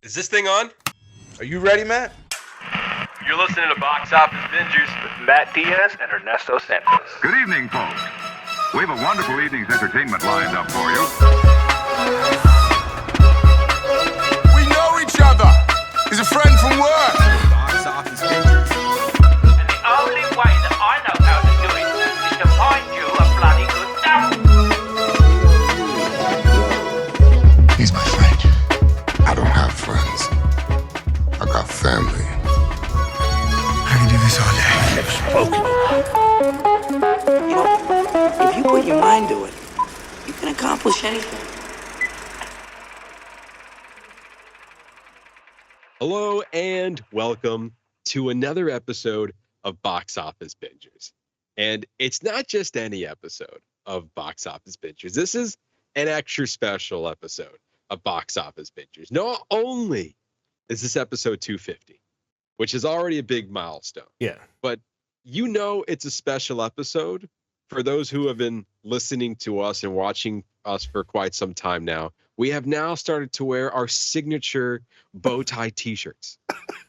Is this thing on? Are you ready, Matt? You're listening to Box Office Bingers with Matt Diaz and Ernesto Santos. Good evening, folks. We have a wonderful evening's entertainment lined up for you. We know each other. He's a friend from work. Box Office Bingers. And the only way that I know how to do it is to find you a bloody good devil. He's my friend. I don't have friends. I got family. I can do this all day. You know, if you put your mind to it, you can accomplish anything. Hello and welcome to another episode of Box Office Bingers. And it's not just any episode of Box Office Bingers. This is an extra special episode of Box Office Bingers. Not only is this episode 250, which is already a big milestone. Yeah. But you know it's a special episode for those who have been listening to us and watching us for quite some time now. We have now started to wear our signature bow tie t-shirts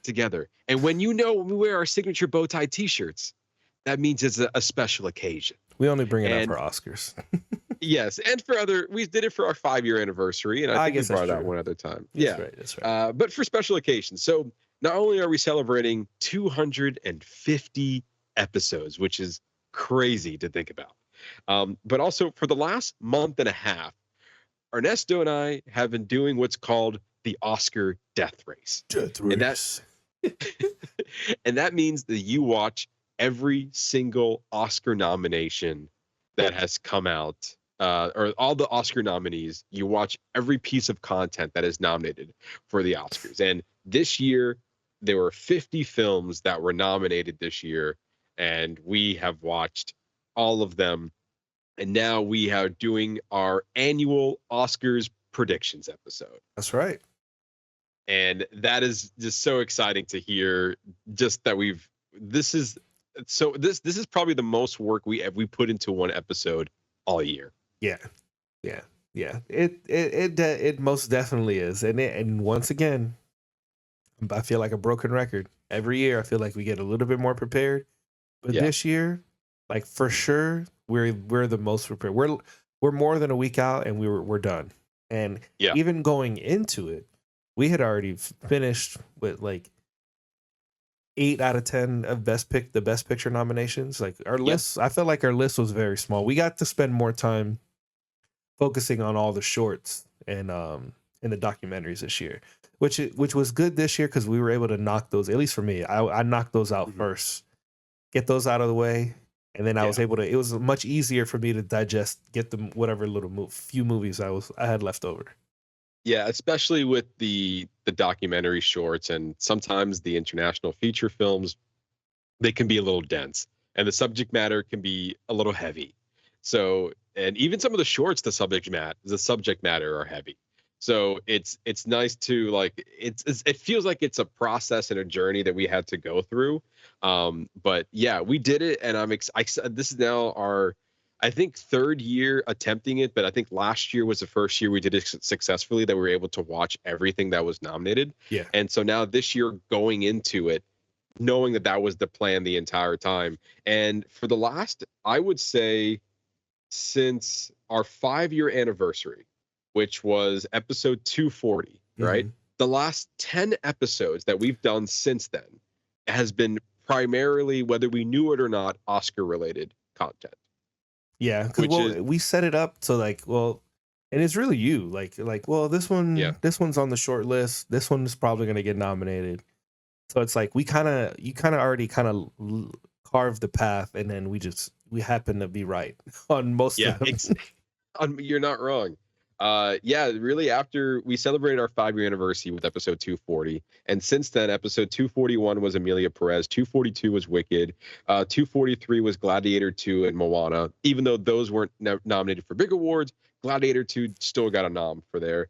together. And when we wear our signature bow tie t-shirts, that means it's a special occasion. We only bring it up for Oscars. Yes, and we did it for our 5-year anniversary, and I think we brought it out one other time. That's right. But for special occasions. So not only are we celebrating 250 episodes, which is crazy to think about, but also for the last month and a half, Ernesto and I have been doing what's called the Oscar Death Race. And that means that you watch every single Oscar nomination that has come out, or all the Oscar nominees. You watch every piece of content that is nominated for the Oscars. And this year, there were 50 films that were nominated this year, and we have watched all of them. And now we are doing our annual Oscars predictions episode. That's right. And that is just so exciting to hear. Just that this is probably the most work we put into one episode all year. Yeah. It most definitely is. And once again, I feel like a broken record. Every year I feel like we get a little bit more prepared. But this year, like for sure, we're the most prepared. We're more than a week out and we're done. And even going into it, we had already finished with like 8 out of 10 of the best picture nominations. Like our list, I felt like our list was very small. We got to spend more time focusing on all the shorts and the documentaries this year, which was good this year because we were able to knock those. At least for me, I knocked those out first, get those out of the way, and then I was able to. It was much easier for me to digest, get them whatever few movies I had left over. Yeah, especially with the documentary shorts and sometimes the international feature films, they can be a little dense and the subject matter can be a little heavy. So, and even some of the shorts, the subject matter are heavy. So it's nice to it feels like it's a process and a journey that we had to go through. But yeah, we did it, and this is now our, I think, 3rd year attempting it, but I think last year was the first year we did it successfully, that we were able to watch everything that was nominated. Yeah. And so now this year, going into it, knowing that was the plan the entire time. And for the last, I would say, since our 5-year anniversary, which was episode 240, right? The last 10 episodes that we've done since then has been primarily, whether we knew it or not, Oscar-related content. Yeah, because we set it up so and it's really you this one's on the short list. This one is probably going to get nominated. So it's like you kind of already carved the path, and then we happen to be right on most of them. You're not wrong. Really, after we celebrated our 5-year anniversary with episode 240, and since then, episode 241 was Emilia Perez, 242 was Wicked, 243 was Gladiator 2 and Moana. Even though those weren't nominated for big awards, Gladiator 2 still got a nom for there.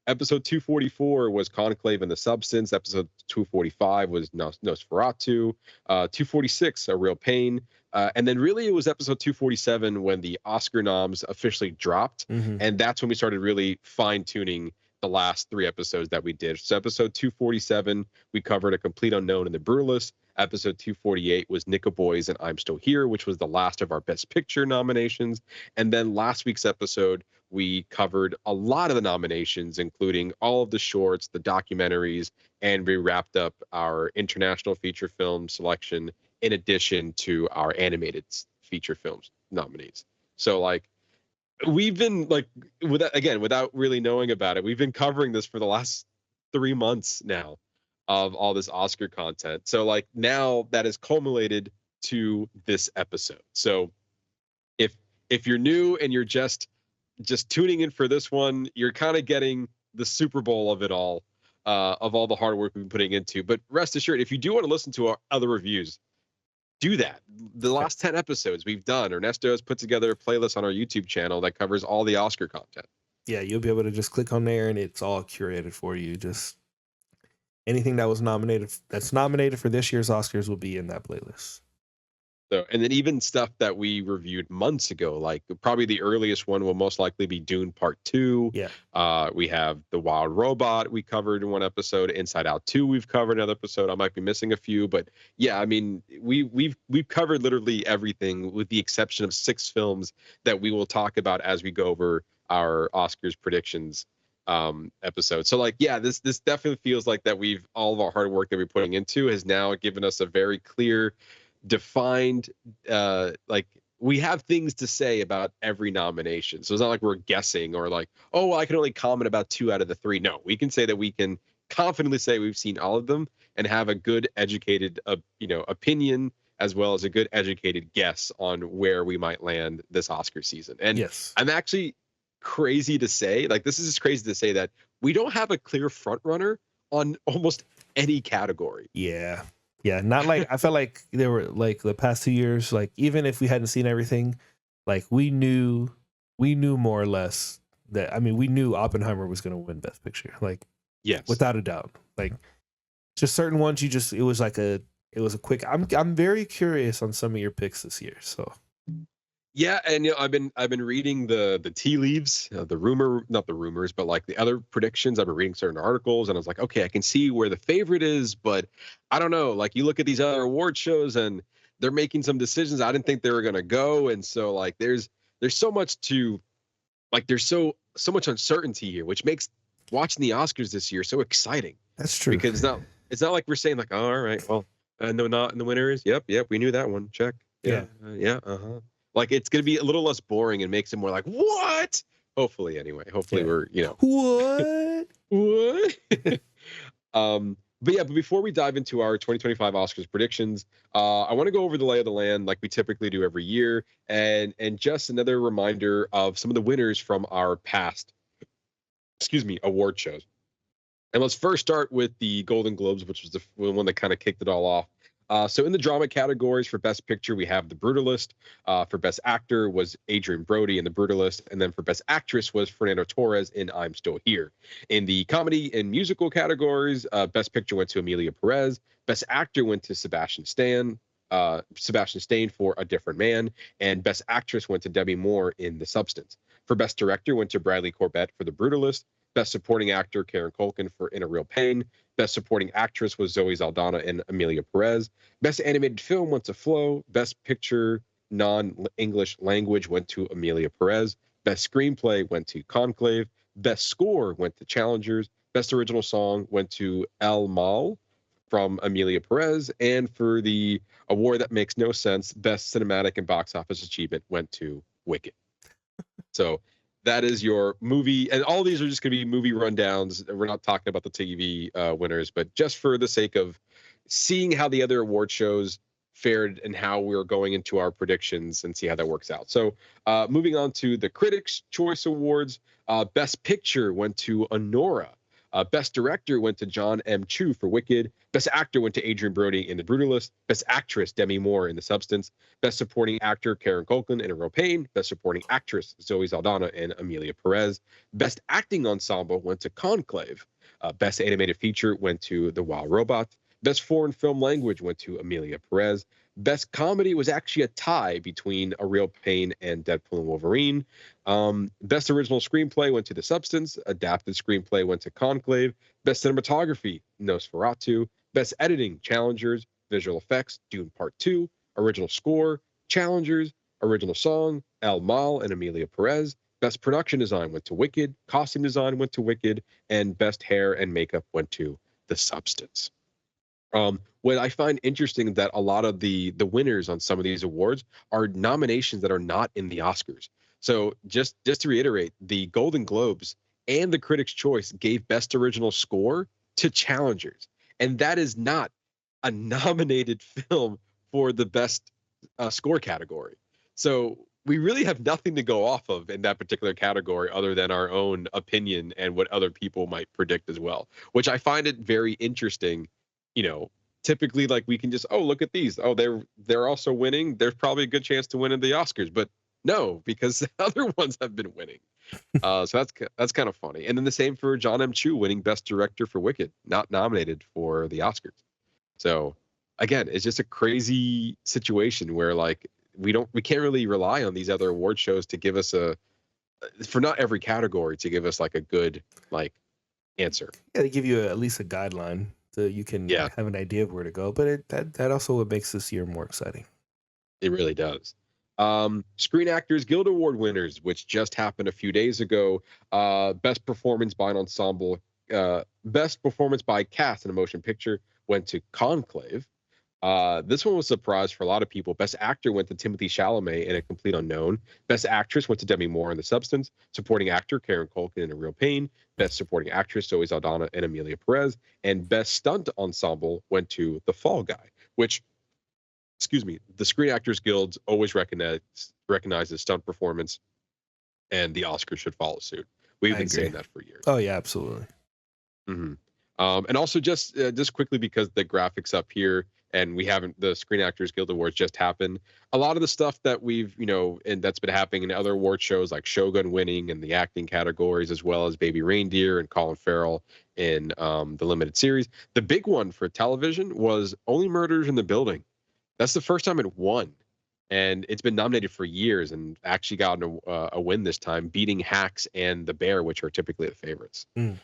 Episode 244 was Conclave and the Substance. Episode 245 was Nosferatu. 246, A Real Pain. And then really it was episode 247 when the Oscar noms officially dropped. And that's when we started really fine-tuning the last 3 episodes that we did. So episode 247, we covered A Complete Unknown and The Brutalist. Episode 248 was Nicka Boys and I'm Still Here, which was the last of our Best Picture nominations. And then last week's episode, we covered a lot of the nominations, including all of the shorts, the documentaries, and we wrapped up our international feature film selection in addition to our animated feature films nominees. So like, we've been like, without really knowing about it, we've been covering this for the last 3 months now of all this Oscar content. So like now that is culminated to this episode. So if you're new and you're just tuning in for this one, you're kind of getting the Super Bowl of it all, of all the hard work we've been putting into. But rest assured, if you do want to listen to our other reviews, do that. The last 10 episodes we've done, Ernesto has put together a playlist on our YouTube channel that covers all the Oscar content. Yeah, you'll be able to just click on there and it's all curated for you. Just anything that's nominated for this year's Oscars will be in that playlist. So, and then even stuff that we reviewed months ago, like probably the earliest one will most likely be Dune Part 2. Yeah. We have The Wild Robot we covered in one episode. Inside Out 2 we've covered another episode. I might be missing a few, but yeah, I mean, we've covered literally everything with the exception of 6 films that we will talk about as we go over our Oscars predictions episode. So like, yeah, this definitely feels like that all of our hard work that we're putting into has now given us a very clear, defined, like we have things to say about every nomination. So it's not like we're guessing or like, oh, I can only comment about 2 out of the 3. No, we can say that we can confidently say we've seen all of them and have a good educated opinion as well as a good educated guess on where we might land this Oscar season. And yes, I'm actually crazy to say, like, this is just crazy to say that we don't have a clear front runner on almost any category. Yeah, not like I felt like there were like the past 2 years, like even if we hadn't seen everything, like we knew more or less that, I mean, we knew Oppenheimer was going to win Best Picture, like, yes, without a doubt. Like just certain ones it was a quick. I'm very curious on some of your picks this year. So yeah, and I've been reading the tea leaves, not the rumors, but like the other predictions. I've been reading certain articles, and I was like, okay, I can see where the favorite is, but I don't know. Like you look at these other award shows, and they're making some decisions I didn't think they were gonna go, and so like there's so much to, like there's so much uncertainty here, which makes watching the Oscars this year so exciting. That's true, because it's not like we're saying like, oh, all right, well, no, not in the winner is yep, we knew that one, check, yeah. Like it's gonna be a little less boring and makes it more like what? Hopefully, anyway. Hopefully, we're what? But before we dive into our 2025 Oscars predictions, I want to go over the lay of the land like we typically do every year, and just another reminder of some of the winners from our past, award shows. And let's first start with the Golden Globes, which was the one that kind of kicked it all off. So in the drama categories for Best Picture, we have The Brutalist. For Best Actor was Adrian Brody in The Brutalist. And then for Best Actress was Fernando Torres in I'm Still Here. In the comedy and musical categories, Best Picture went to Emilia Perez. Best Actor went to Sebastian Stan for A Different Man. And Best Actress went to Demi Moore in The Substance. For Best Director went to Bradley Corbett for The Brutalist. Best Supporting Actor, Karen Culkin for In a Real Pain. Best Supporting Actress was Zoe Saldana and Emilia Perez. Best Animated Film went to Flow. Best Picture Non-English Language went to Emilia Perez. Best Screenplay went to Conclave. Best Score went to Challengers. Best Original Song went to El Mal from Emilia Perez. And for the award that makes no sense, Best Cinematic and Box Office Achievement went to Wicked. So that is your movie, and all these are just going to be movie rundowns. We're not talking about the TV winners, but just for the sake of seeing how the other award shows fared and how we're going into our predictions and see how that works out. So moving on to the Critics' Choice Awards, Best Picture went to Honora. Best Director went to John M. Chu for Wicked. Best Actor went to Adrian Brody in The Brutalist. Best Actress, Demi Moore in The Substance. Best Supporting Actor, Karen Culkin in A Real Pain. Best Supporting Actress, Zoe Saldana and Emilia Perez. Best Acting Ensemble went to Conclave. Best Animated Feature went to The Wild Robot. Best Foreign Film Language went to Emilia Perez. Best comedy was actually a tie between A Real Pain and Deadpool and Wolverine. Best original screenplay went to The Substance. Adapted screenplay went to Conclave. Best cinematography, Nosferatu. Best editing, Challengers. Visual effects, Dune Part 2. Original score, Challengers. Original song, El Mal and Amelia Perez. Best production design went to Wicked. Costume design went to Wicked. And best hair and makeup went to The Substance. What I find interesting that a lot of the winners on some of these awards are nominations that are not in the Oscars. So just to reiterate, the Golden Globes and the Critics' Choice gave Best Original Score to Challengers, and that is not a nominated film for the Best Score category. So we really have nothing to go off of in that particular category other than our own opinion and what other people might predict as well, which I find it very interesting. Typically, like, we can just, look at these. They're also winning. There's probably a good chance to win in the Oscars, but no, because the other ones have been winning. So that's kind of funny. And then the same for John M. Chu winning Best Director for Wicked, not nominated for the Oscars. So again, it's just a crazy situation where, like, we can't really rely on these other award shows to give us for not every category to give us like a good answer. Yeah, they give you at least a guideline so you can have an idea of where to go. But that also what makes this year more exciting. It really does. Screen Actors Guild Award winners, which just happened a few days ago. Best performance by an ensemble, best performance by cast in a motion picture went to Conclave. This one was a surprise for a lot of people. Best actor went to Timothée Chalamet in A Complete Unknown. Best actress went to Demi Moore in The Substance. Supporting actor, Karen Culkin in A Real Pain. Best supporting actress, Zoe Saldana and Amelia Perez. And best stunt ensemble went to The Fall Guy, which, the Screen Actors Guild always recognizes stunt performance, and the Oscars should follow suit. We've been saying that for years. Oh yeah, absolutely. Mm-hmm. And also just quickly, because the graphics up here, and the Screen Actors Guild Awards just happened. A lot of the stuff that we've, and that's been happening in other award shows, like Shogun winning in the acting categories, as well as Baby Reindeer and Colin Farrell in the limited series. The big one for television was Only Murders in the Building. That's the first time it won, and it's been nominated for years and actually got a win this time, beating Hacks and The Bear, which are typically the favorites. And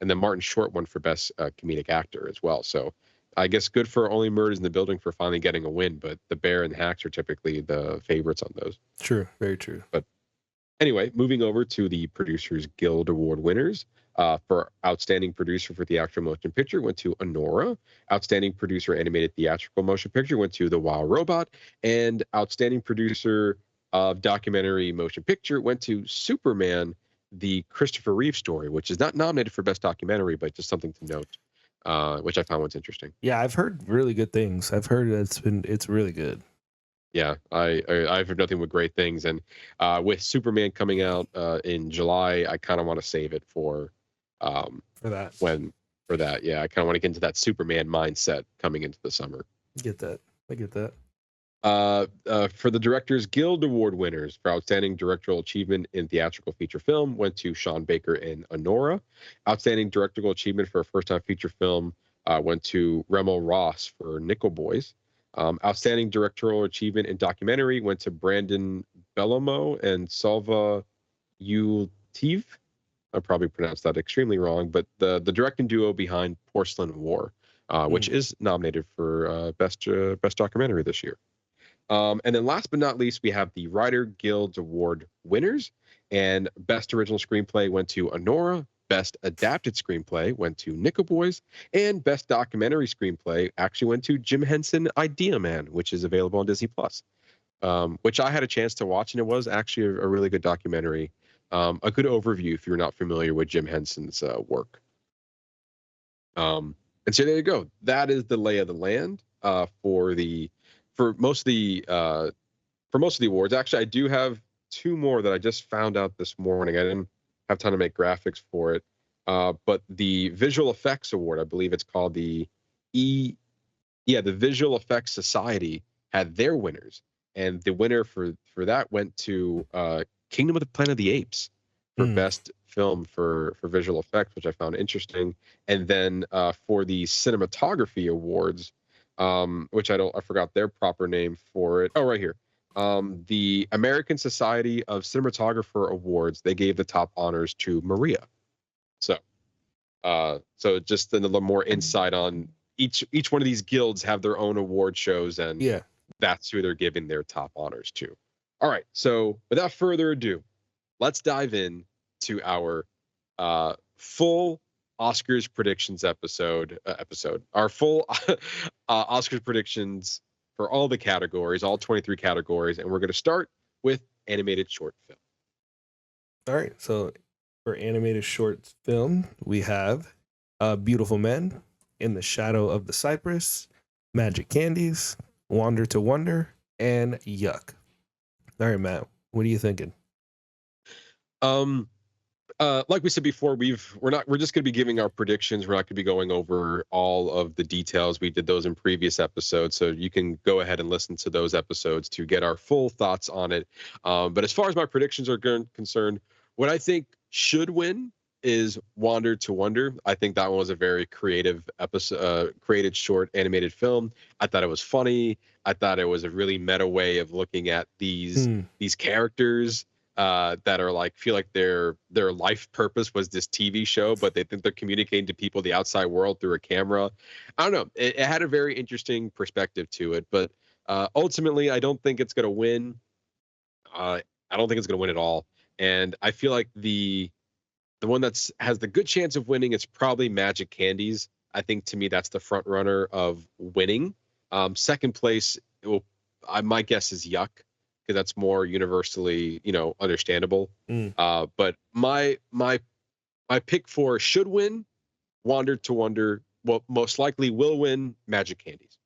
then Martin Short won for Best Comedic Actor as well. So I guess good for Only Murders in the Building for finally getting a win, but The Bear and Hacks are typically the favorites on those. True, very true. But anyway, moving over to the Producers Guild Award winners. For Outstanding Producer for Theatrical Motion Picture went to Honora. Outstanding Producer Animated Theatrical Motion Picture went to The Wild Robot. And Outstanding Producer of Documentary Motion Picture went to Superman, the Christopher Reeve story, which is not nominated for Best Documentary, but just something to note, which I found was interesting. Yeah, I've heard really good things. I've heard it's really good. Yeah, I've heard nothing but great things. And with Superman coming out in July, I kind of want to save it for that. Yeah, I kind of want to get into that Superman mindset coming into the summer. I get that. For the Directors Guild Award winners for Outstanding Directorial Achievement in Theatrical Feature Film went to Sean Baker and Honora. Outstanding Directorial Achievement for a First-Time Feature Film went to Remo Ross for Nickel Boys. Outstanding Directorial Achievement in Documentary went to Brandon Bellomo and Salva Utive. I probably pronounced that extremely wrong, but the directing duo behind Porcelain War, which is nominated for best documentary this year. And then last but not least, we have the Writer Guild Award winners, and Best Original Screenplay went to Honora. Best Adapted Screenplay went to Nickel Boys, and Best Documentary Screenplay actually went to Jim Henson Idea Man, which is available on Disney Plus, which I had a chance to watch, and it was actually a really good documentary. A good overview if you're not familiar with Jim Henson's work. And so there you go. That is the lay of the land for most of the awards. Actually, I do have two more that I just found out this morning. I didn't have time to make graphics for it. But the Visual Effects Award, I believe it's called the Visual Effects Society, had their winners, and the winner for that went to Kingdom of the Planet of the Apes for best film for visual effects, which I found interesting. And then for the cinematography awards, which I forgot their proper name for it. Oh, right here. The American Society of Cinematographer Awards, they gave the top honors to Maria. So, so just a little more insight on each one of these guilds have their own award shows, and Yeah. that's who they're giving their top honors to. All right, so without further ado, let's dive in to our full Oscars predictions episode. Our full Oscars predictions for all the categories, all 23 categories, and we're going to start with animated short film. All right, so for animated short film, we have Beautiful Men, In the Shadow of the Cypress, Magic Candies, Wander to Wonder, and Yuck. All right, Matt, what are you thinking? Like we said before, we're just going to be giving our predictions. We're not going to be going over all of the details. We did those in previous episodes, so you can go ahead and listen to those episodes to get our full thoughts on it. But as far as my predictions are concerned, what I think should win is Wander to Wonder. I think that one was a very creative episode, created short animated film. I thought it was funny. I thought it was a really meta way of looking at these characters that are like, feel like their life purpose was this TV show, but they think they're communicating to people the outside world through a camera. I don't know. It had a very interesting perspective to it, but ultimately, I don't think it's going to win. I don't think it's going to win at all. And I feel like the one that's has the good chance of winning is probably Magic Candies. I think, to me, that's the front runner of winning. Second place, my guess is Yuck, because that's more universally, understandable. But my pick for should win, Wander to Wonder. Well, most likely will win Magic Candies.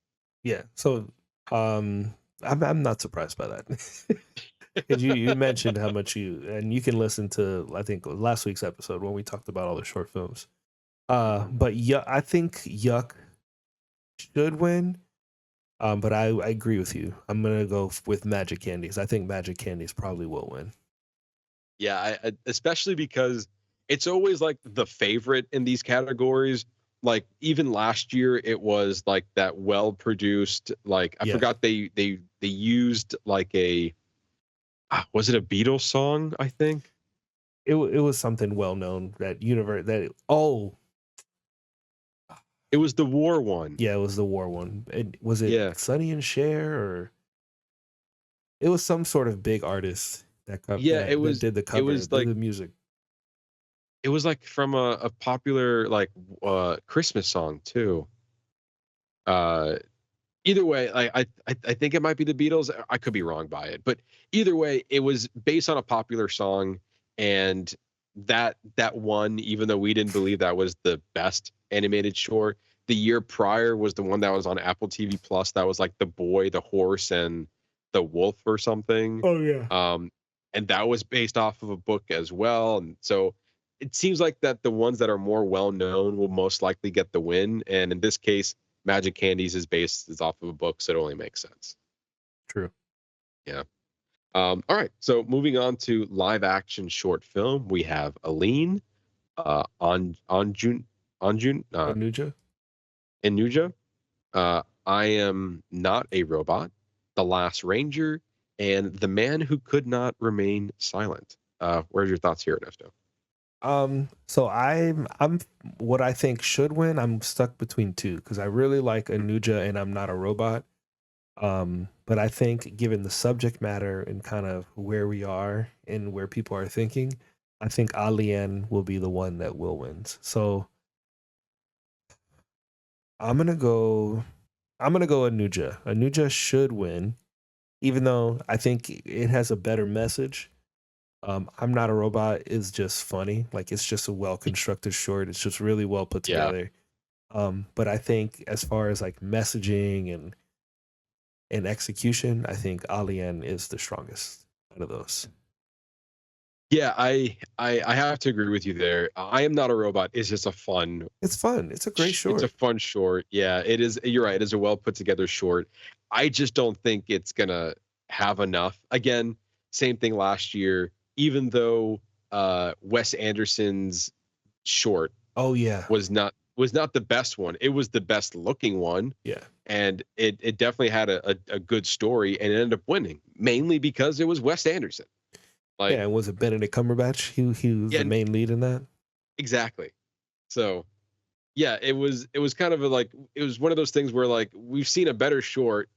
Yeah. So, I'm not surprised by that. Because you mentioned how much and you can listen to, I think, last week's episode when we talked about all the short films. But yeah, I think Yuck should win. But I agree with you. I'm gonna go with Magic Candies. I think Magic Candies probably will win. Yeah, especially because it's always like the favorite in these categories. Like even last year, it was like that well-produced. Like I forgot they used like a was it a Beatles song? I think it was something well known that it was the War one. Yeah, it was the War one. Was it Sonny and Cher, or it was some sort of big artist that covered? Yeah, it was. Did the cover? It was like the music. It was like from a popular like Christmas song too. Either way, I think it might be the Beatles. I could be wrong by it, but either way, it was based on a popular song, and that one, even though we didn't believe that was the best animated short, the year prior was the one that was on Apple TV Plus. That was like the boy, the horse, and the wolf or something. Oh yeah. And that was based off of a book as well, and so it seems like that the ones that are more well known will most likely get the win, and in this case, Magic Candies is off of a book, so it only makes sense. True. Yeah. All right. So moving on to live action short film, we have Aline, Anuja. I Am Not a Robot, The Last Ranger, and The Man Who Could Not Remain Silent. Where's your thoughts here, Ernesto? So I'm what I think should win. I'm stuck between two because I really like Anuja and I'm Not a Robot. But I think given the subject matter and kind of where we are and where people are thinking, I think Alien will be the one that will win. So I'm gonna go Anuja. Anuja should win, even though I think it has a better message. I'm Not a Robot is just funny. Like, it's just a well-constructed short. It's just really well put together. But I think as far as like messaging and execution, I think Alien is the strongest out of those. Yeah, I have to agree with you there. I Am Not a Robot is just It's fun. It's a great short. It's a fun short. Yeah, it is. You're right. It is a well put together short. I just don't think it's gonna have enough. Again, same thing last year. Even though Wes Anderson's short, was not the best one. It was the best looking one. Yeah, and it definitely had a good story, and it ended up winning mainly because it was Wes Anderson. Like, Yeah, and was it Benedict Cumberbatch? He was yeah, the main lead in that. exactly. So yeah, it was kind of it was one of those things where like we've seen a better short,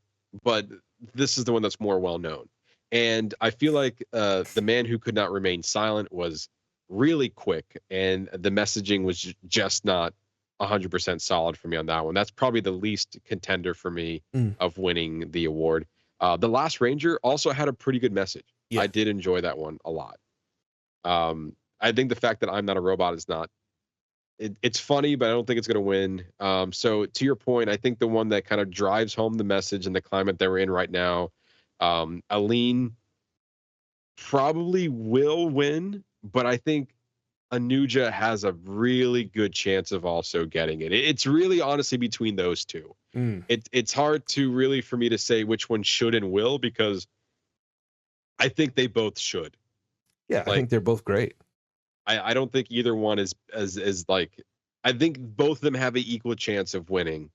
but this is the one that's more well known. And I feel like The Man Who Could Not Remain Silent was really quick, and the messaging was just not 100% solid for me on that one. That's probably the least contender for me of winning the award. The Last Ranger also had a pretty good message. Yeah. I did enjoy that one a lot. I think the fact that I'm Not a Robot is not. It's funny, but I don't think it's going to win. So to your point, I think the one that kind of drives home the message and the climate that we're in right now, Aline probably will win, but I think Anuja has a really good chance of also getting it. It's really honestly between those two. It's hard to really for me to say which one should and will, because I think they both should. Yeah, I think they're both great. I don't think either one is like, I think both of them have an equal chance of winning.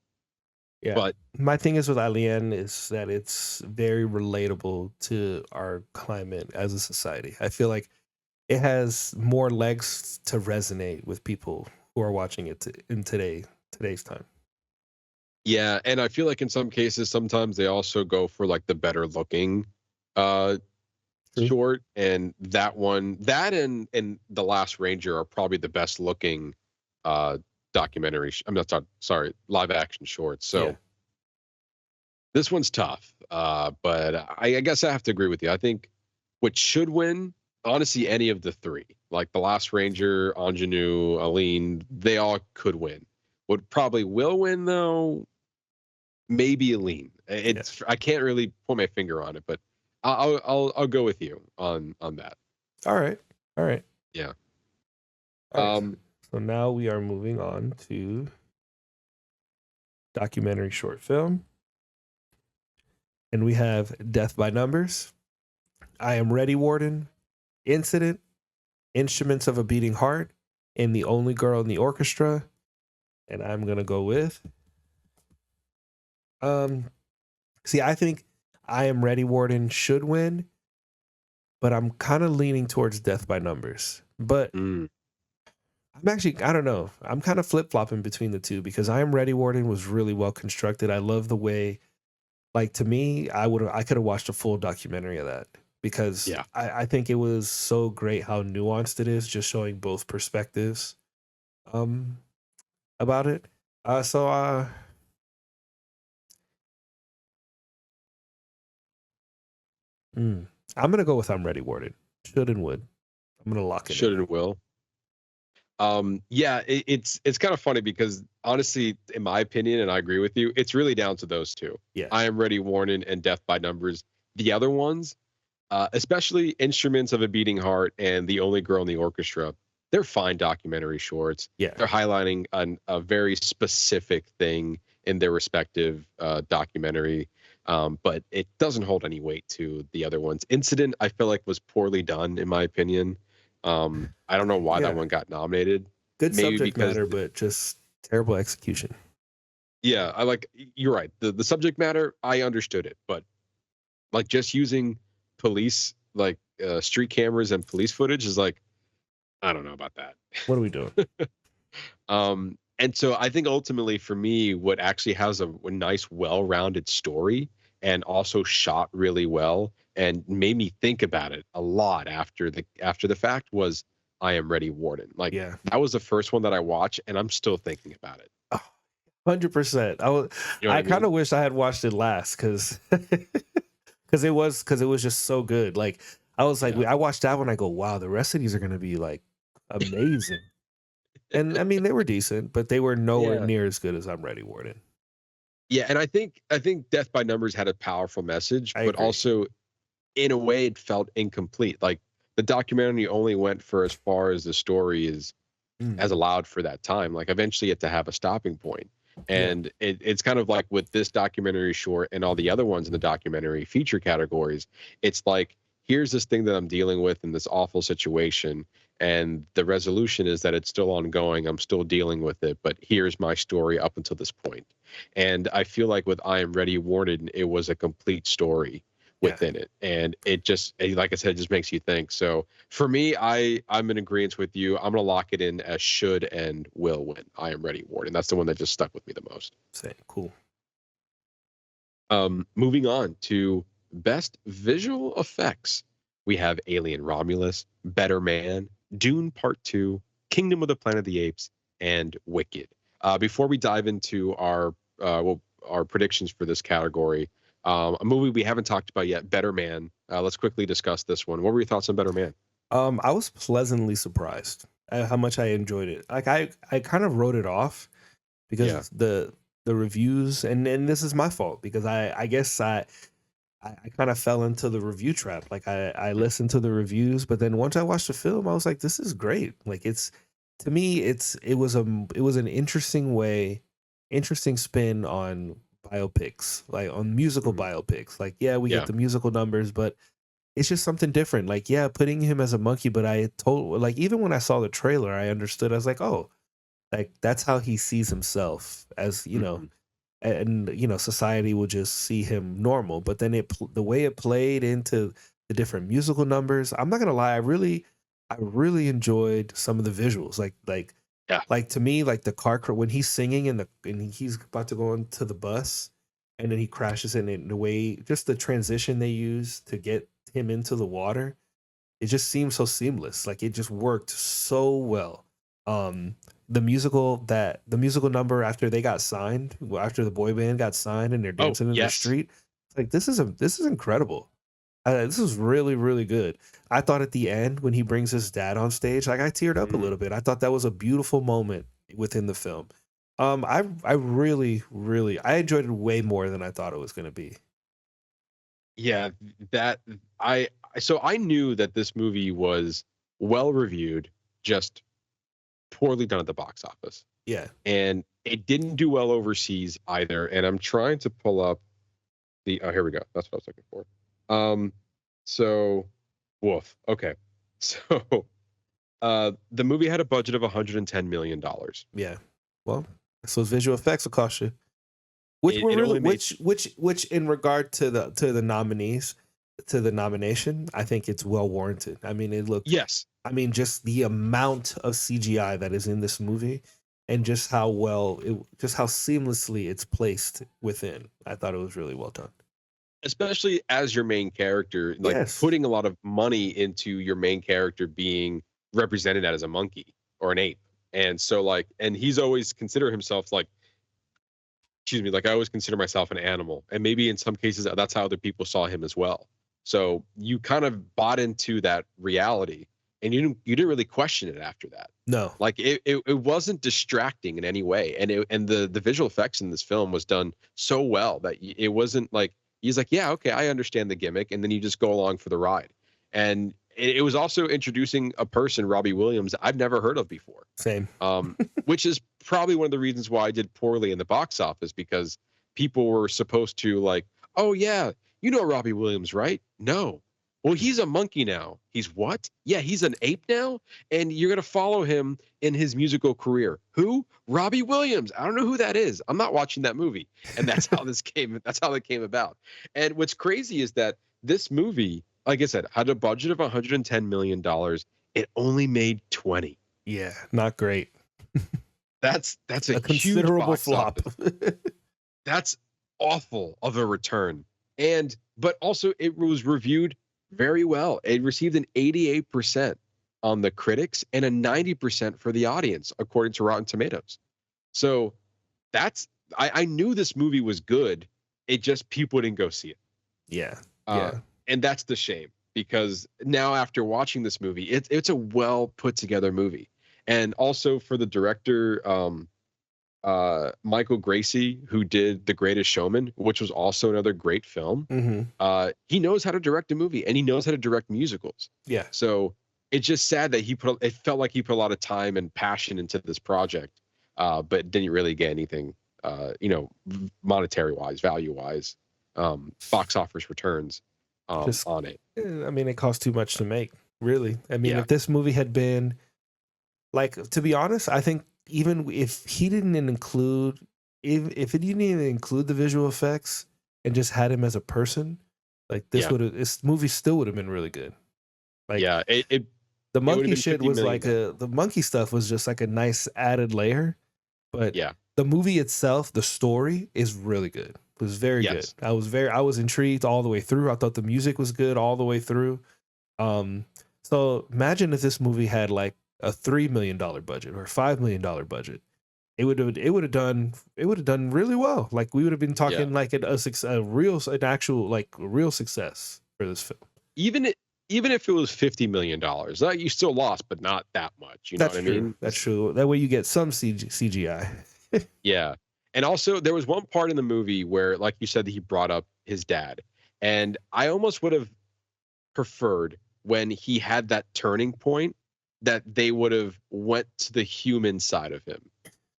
Yeah. But my thing is with Alien is that it's very relatable to our climate as a society. I feel like it has more legs to resonate with people who are watching it in today's time. yeah, and I feel like in some cases, sometimes they also go for like the better looking short, and that and The Last Ranger are probably the best looking documentary. I'm not sorry, live action shorts. So this one's tough, but I guess I have to agree with you. I think what should win, honestly, any of the three, like The Last Ranger, Ingenue, Aline, they all could win. What probably will win though, maybe Aline. I can't really put my finger on it, but I'll go with you on that. All right. Yeah. All right. So now we are moving on to documentary short film. And we have Death by Numbers, I Am Ready, Warden, Incident, Instruments of a Beating Heart, and The Only Girl in the Orchestra. And I'm going to go with... See, I think I Am Ready, Warden should win, but I'm kind of leaning towards Death by Numbers. But I'm actually, I don't know. I'm kind of flip-flopping between the two because I Am Ready, Warden was really well constructed. I love the way, like, to me, I could have watched a full documentary of that because I think it was so great how nuanced it is, just showing both perspectives about it. I'm gonna go with I'm Ready, Warden. Should and would. I'm gonna lock it. Should and will. Yeah, it's kind of funny because honestly, in my opinion, and I agree with you, it's really down to those two. Yeah. I Am Ready, Warden, and Death by Numbers. The other ones, especially Instruments of a Beating Heart and The Only Girl in the Orchestra, they're fine documentary shorts. Yeah. They're highlighting a very specific thing in their respective documentary. But it doesn't hold any weight to the other ones. Incident, I feel like, was poorly done, in my opinion. I don't know why that one got nominated. Good subject matter, but just terrible execution. Yeah, you're right. The subject matter, I understood it, but like just using police, like street cameras and police footage is like, I don't know about that. What are we doing? And so I think ultimately for me, what actually has a nice, well-rounded story and also shot really well and made me think about it a lot after the fact was I Am Ready, Warden. Like, that was the first one that I watched, and I'm still thinking about it. 100%. I kind of wish I had watched it last because it was just so good. Like, I was like, I watched that one. I go, wow, the rest of these are going to be like amazing. And I mean, they were decent, but they were nowhere near as good as I'm Ready, Warden. Yeah, and I think Death by Numbers had a powerful message, but agree. also in a way it felt incomplete. Like the documentary only went for as far as the story is as allowed for that time. Like eventually you have to have a stopping point. And it's kind of like with this documentary short and all the other ones in the documentary feature categories, it's like, here's this thing that I'm dealing with in this awful situation. and the resolution is that it's still ongoing. I'm still dealing with it, but here's my story up until this point. And I feel like with I Am Ready Warning, it was a complete story Yeah. within it, and it just, like I said, it just makes you think. So for me, I'm in agreement with you. I'm gonna lock it in as should and will win. I Am Ready Warning. That's the one that just stuck with me the most. Same. Cool. Moving on to best visual effects, we have Alien Romulus, Better Man, Dune Part 2, Kingdom of the Planet of the Apes, and Wicked. Before we dive into our predictions for this category, a movie we haven't talked about yet, Better Man. Let's quickly discuss this one. What were your thoughts on Better Man? I was pleasantly surprised at how much I enjoyed it. Like I kind of wrote it off because the reviews, and this is my fault because I guess I kind of fell into the review trap. Like I listened to the reviews, but then once I watched the film, I was like, this is great. Like to me, it was an interesting spin on biopics, like on musical biopics. Like, yeah, we get the musical numbers, but it's just something different. Like, yeah, putting him as a monkey, but like, even when I saw the trailer, I understood. I was like, oh, like that's how he sees himself, as you know, and society will just see him normal. But then the way it played into the different musical numbers, I'm not gonna lie, I really enjoyed some of the visuals. Like to me, like the when he's singing and he's about to go into the bus, and then he crashes in it, the way, just the transition they use to get him into the water, it just seems so seamless. Like it just worked so well. The musical number after they got signed, after the boy band got signed and they're dancing in the street, it's like this is incredible. This is really, really good. I thought at the end when he brings his dad on stage, like I teared up a little bit. I thought that was a beautiful moment within the film. I really, really, I enjoyed it way more than I thought it was going to be. Yeah, so I knew that this movie was well reviewed, just poorly done at the box office. Yeah. And it didn't do well overseas either. And I'm trying to pull up here we go. That's what I was looking for. So woof. Okay. So the movie had a budget of $110 million. Yeah. Well, so visual effects will cost you. Which in regard to the nominees, to the nomination, I think it's well warranted. I mean, it looked, yes. I mean, just the amount of CGI that is in this movie, and just how seamlessly it's placed within. I thought it was really well done. Especially as your main character, like putting a lot of money into your main character being represented as a monkey or an ape. And so and he's always considered himself like I always consider myself an animal. And maybe in some cases that's how other people saw him as well. So you kind of bought into that reality, and you didn't really question it after that. No. Like it wasn't distracting in any way. And the visual effects in this film was done so well that it wasn't like, he's like, yeah, okay, I understand the gimmick, and then you just go along for the ride. And it was also introducing a person, Robbie Williams, I've never heard of before. Same. Which is probably one of the reasons why I did poorly in the box office, because people were supposed to like, oh yeah, you know Robbie Williams, right? No. Well, he's a monkey now. He's what? Yeah, he's an ape now, and you're gonna follow him in his musical career. Who? Robbie Williams. I don't know who that is. I'm not watching that movie. And that's how that's how it came about. And what's crazy is that this movie, like I said, had a budget of $110 million. It only made 20. Yeah, not great. That's a considerable flop. That's awful of a return. But also it was reviewed very well. It received an 88% on the critics and a 90% for the audience, according to Rotten Tomatoes. So I knew this movie was good. It just, people didn't go see it. Yeah. And that's the shame, because now after watching this movie, it's a well put together movie. And also for the director, Michael Gracie, who did The Greatest Showman, which was also another great film. Mm-hmm. He knows how to direct a movie, and he knows how to direct musicals. Yeah. So it's just sad that it felt like he put a lot of time and passion into this project, but didn't really get anything, monetary wise, value wise, box office returns on it. I mean, it costs too much to make. Really. I mean, Yeah, if this movie had been like, to be honest, I think even if he didn't include, if it didn't even include the visual effects and just had him as a person, like yeah, this movie still would have been really good. Like yeah. the It would have monkey been shit $50 was million. like the monkey stuff was just like a nice added layer, but Yeah. the movie itself, the story is really good. It was very good. Yes. I was intrigued all the way through. I thought the music was good all the way through. Um, so imagine if this movie had like a $3 million budget or $5 million budget. It would have done really well. Like we would have been Yeah. talking like an actual like real success for this film. Even it, even if it was $50 million, like you still lost, but not that much. You know what That's I true. mean? That's true. That way you get some CGI. Yeah. And also, there was one part in the movie where, like you said, that he brought up his dad, and I almost would have preferred when he had that turning point that they would have went to the human side of him.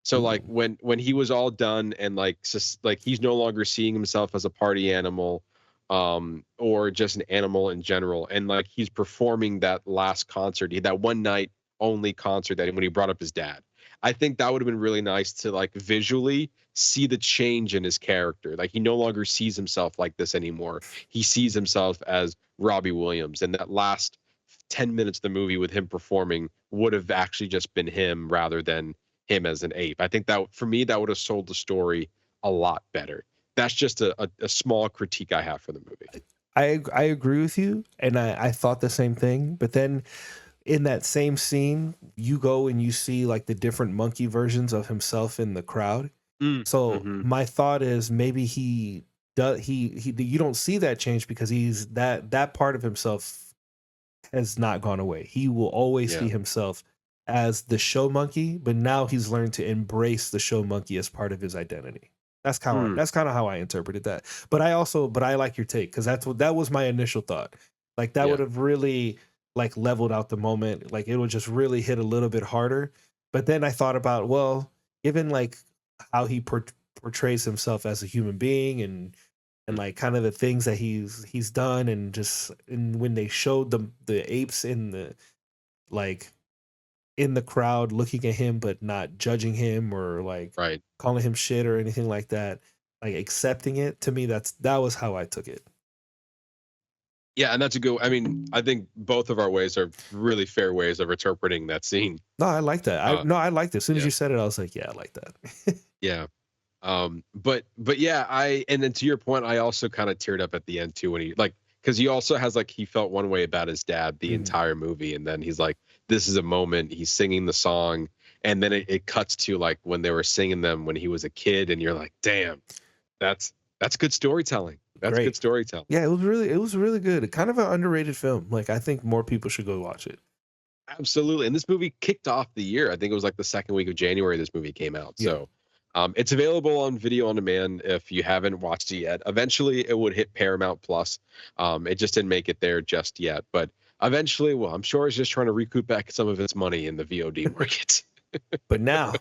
So like Ooh. when he was all done and like like he's no longer seeing himself as a party animal, or just an animal in general, and like he's performing that last concert, that one night only concert, that when he brought up his dad. I think that would have been really nice to like visually see the change in his character. Like he no longer sees himself like this anymore. He sees himself as Robbie Williams, and that last 10 minutes of the movie with him performing would have actually just been him rather than him as an ape. I think that for me, that would have sold the story a lot better. That's just a small critique I have for the movie. I agree with you, and I thought the same thing. But then in that same scene, you go and you see like the different monkey versions of himself in the crowd. So Mm-hmm. my thought is maybe he does he you don't see that change because he's that part of himself has not gone away. He will always Yeah. see himself as the show monkey, but now he's learned to embrace the show monkey as part of his identity. Mm, That's kind of how I interpreted that. But I like your take because that was my initial thought. Like that would yeah. have really like leveled out the moment. Like it would just really hit a little bit harder. But then I thought about, well, given like how he portrays himself as a human being and Mm, like kind of the things that he's done and when they showed the apes in the like in the crowd looking at him but not judging him or like right. calling him shit or anything like that, like accepting it, to me that was how I took it. Yeah, and that's a good. I mean, I think both of our ways are really fair ways of interpreting that scene. No, I like that. Uh, I liked it. As soon as yeah, you said it, I was like, yeah, I like that. yeah. But yeah, and then to your point, I also kind of teared up at the end too when he like because he also has like he felt one way about his dad the Mhm. entire movie, and then he's like, this is a moment. He's singing the song, and then it cuts to like when they were singing them when he was a kid, and you're like, damn, that's good storytelling. That's good Great. storytelling. Yeah, it was really good. Kind of an underrated film. Like I think more people should go watch it. Absolutely. And this movie kicked off the year. I think it was like the second week of January this movie came out. Yeah. So it's available on video on demand if you haven't watched it yet. Eventually, it would hit Paramount Plus. It just didn't make it there just yet. But eventually, well, I'm sure it's just trying to recoup back some of its money in the VOD market. But now,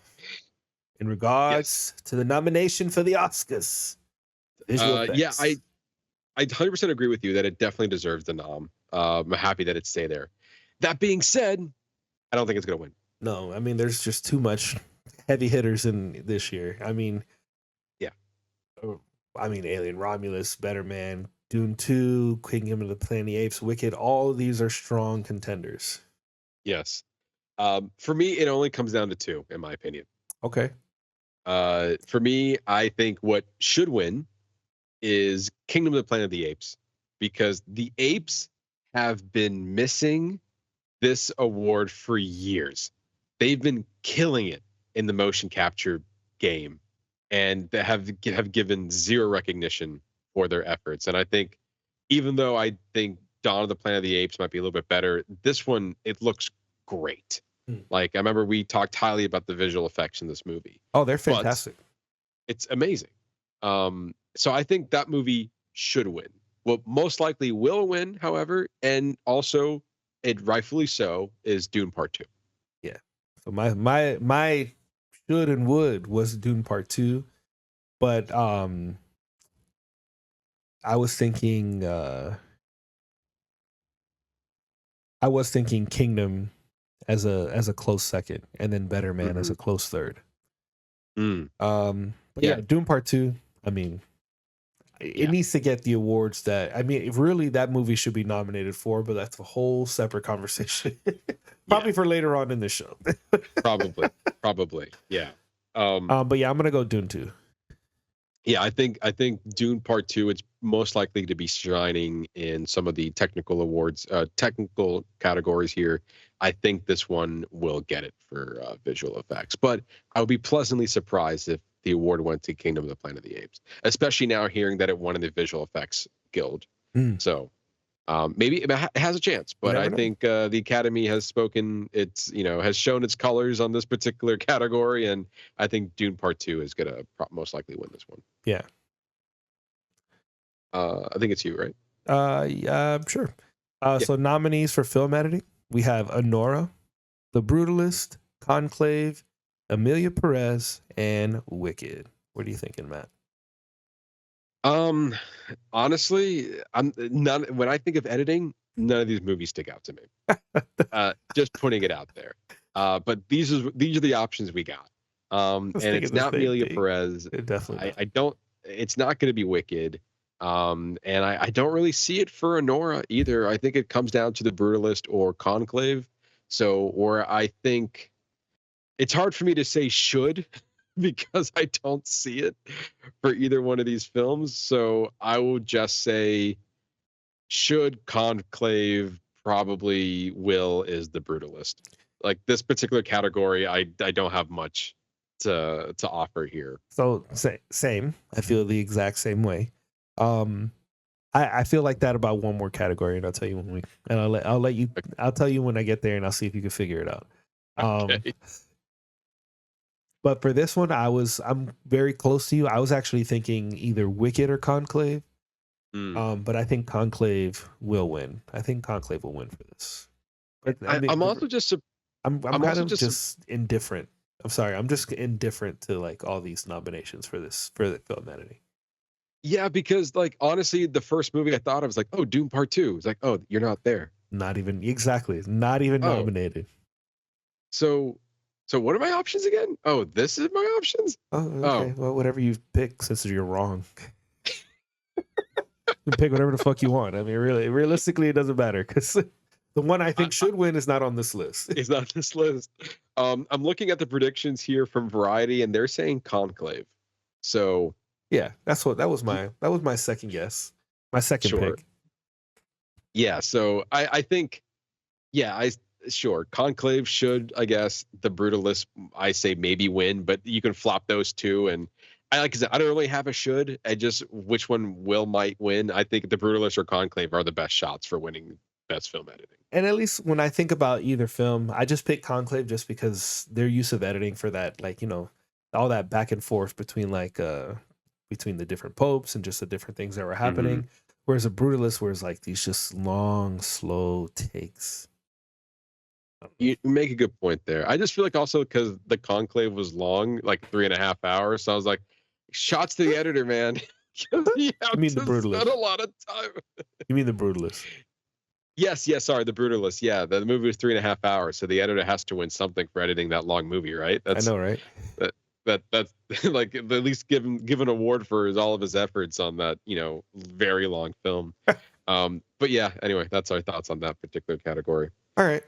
in Yes. regards to the nomination for the Oscars, visual Yeah, effects. I 100% agree with you that it definitely deserves the nom. I'm happy that it stay there. That being said, I don't think it's going to win. No, I mean there's just too much heavy hitters in this year. Yeah. Uh, I mean Alien Romulus, Better Man, Dune 2, Kingdom of the Planet of the Apes, Wicked, all of these are strong contenders. Yes. For me, it only comes down to two, in my opinion. Okay. For me, I think what should win is Kingdom of the Planet of the Apes, because the apes have been missing this award for years. They've been killing it in the motion capture game, and they have given zero recognition for their efforts. And I think, even though I think Dawn of the Planet of the Apes might be a little bit better, this one it looks great. Hmm. Like I remember we talked highly about the visual effects in this movie, Oh, they're but fantastic. it's amazing. So I think that movie should win. What most likely will win, however, and also it rightfully so, is Dune Part Two. Yeah. So my should and would was Dune Part 2, but I was thinking I was thinking Kingdom as a close second, and then Better Man as a close third. But yeah, Dune Part 2. I mean, it needs to get the awards that really that movie should be nominated for, but that's a whole separate conversation. Probably for later on in the show. Probably. Yeah. But yeah, I'm gonna go Dune 2. Yeah, I think Dune Part 2, it's most likely to be shining in some of the technical awards, technical categories here. I think this one will get it for visual effects, but I would be pleasantly surprised if the award went to Kingdom of the Planet of the Apes, especially now hearing that it won in the Visual Effects Guild. So maybe it has a chance, but I think the Academy has spoken. It's has shown its colors on this particular category, and I think Dune Part 2 is gonna most likely win this one. Yeah. I think it's you, right? Yeah, sure. So nominees for film editing, we have Anora, The Brutalist, Conclave, Emilia Perez, and Wicked. What are you thinking, Matt? Honestly, when I think of editing, none of these movies stick out to me. Just putting it out there. But these are the options we got. And it's not Emilia Perez. Definitely. I don't. It's not going to be Wicked. And I don't really see it for Anora either. I think it comes down to The Brutalist or Conclave. Or I think it's hard for me to say should because I don't see it for either one of these films. So I will just say should, Conclave, probably will is The Brutalist. Like this particular category, I don't have much to offer here. So same. I feel the exact same way. I feel like that about one more category, and I'll tell you I'll tell you when I get there, and I'll see if you can figure it out. Okay. But for this one, I'm very close to you. I was actually thinking either Wicked or Conclave. But I think Conclave will win. I think Conclave will win for this. But I'm also just I'm kind of just indifferent. I'm sorry. I'm just indifferent to like all these nominations for the film editing. Yeah, because like honestly, the first movie I thought of was like, oh, Doom Part 2. It's like, oh, you're not there. Not even nominated. So what are my options again? Oh, this is my options? Oh, okay. Well, whatever you pick, since you're wrong. You can pick whatever the fuck you want. I mean, really, realistically, it doesn't matter because the one I think should win is not on this list. It's not on this list. I'm looking at the predictions here from Variety, and they're saying Conclave. So yeah, that was my second guess. My second pick. Yeah, so I think, sure, Conclave should, I guess. The Brutalist, I say maybe win, but you can flop those two. And I don't really have a should. I just which one might win. I think The Brutalist or Conclave are the best shots for winning best film editing. And at least when I think about either film, I just pick Conclave just because their use of editing for that, like, all that back and forth between between the different popes and just the different things that were happening. Whereas a Brutalist was like these just long, slow takes. You make a good point there. I just feel like also because the Conclave was long, like 3.5 hours. So I was like, shots to the editor, man. You mean The Brutalist? Spend a lot of time. You mean The Brutalist? Yes. Sorry, The Brutalist. Yeah, the movie was 3.5 hours, so the editor has to win something for editing that long movie, right? I know, right? That's like at least give an award for all of his efforts on that, very long film. But yeah, anyway, that's our thoughts on that particular category. All right.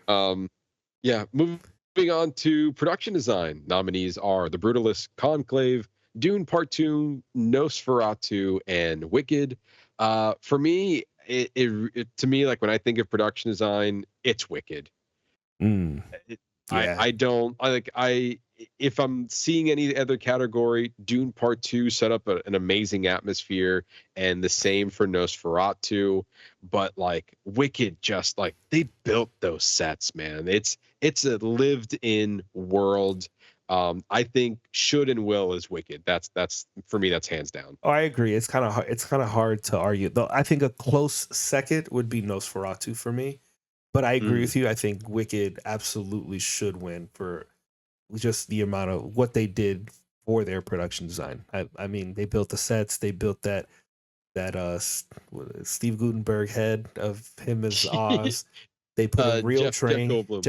Yeah, moving on to production design. Nominees are The Brutalist, Conclave, Dune Part 2, Nosferatu, and Wicked. For me, to me, like when I think of production design, it's Wicked. If I'm seeing any other category, Dune Part 2 set up an amazing atmosphere, and the same for Nosferatu. But like Wicked, just like they built those sets, man. It's a lived-in world. I think should and will is Wicked. That's for me. That's hands down. Oh, I agree. It's kind of hard to argue. Though I think a close second would be Nosferatu for me. But I agree with you. I think Wicked absolutely should win for just the amount of what they did for their production design. I mean, they built the sets. They built that Steve Gutenberg head of him as Oz. They put a real Jeff train. Goldblum.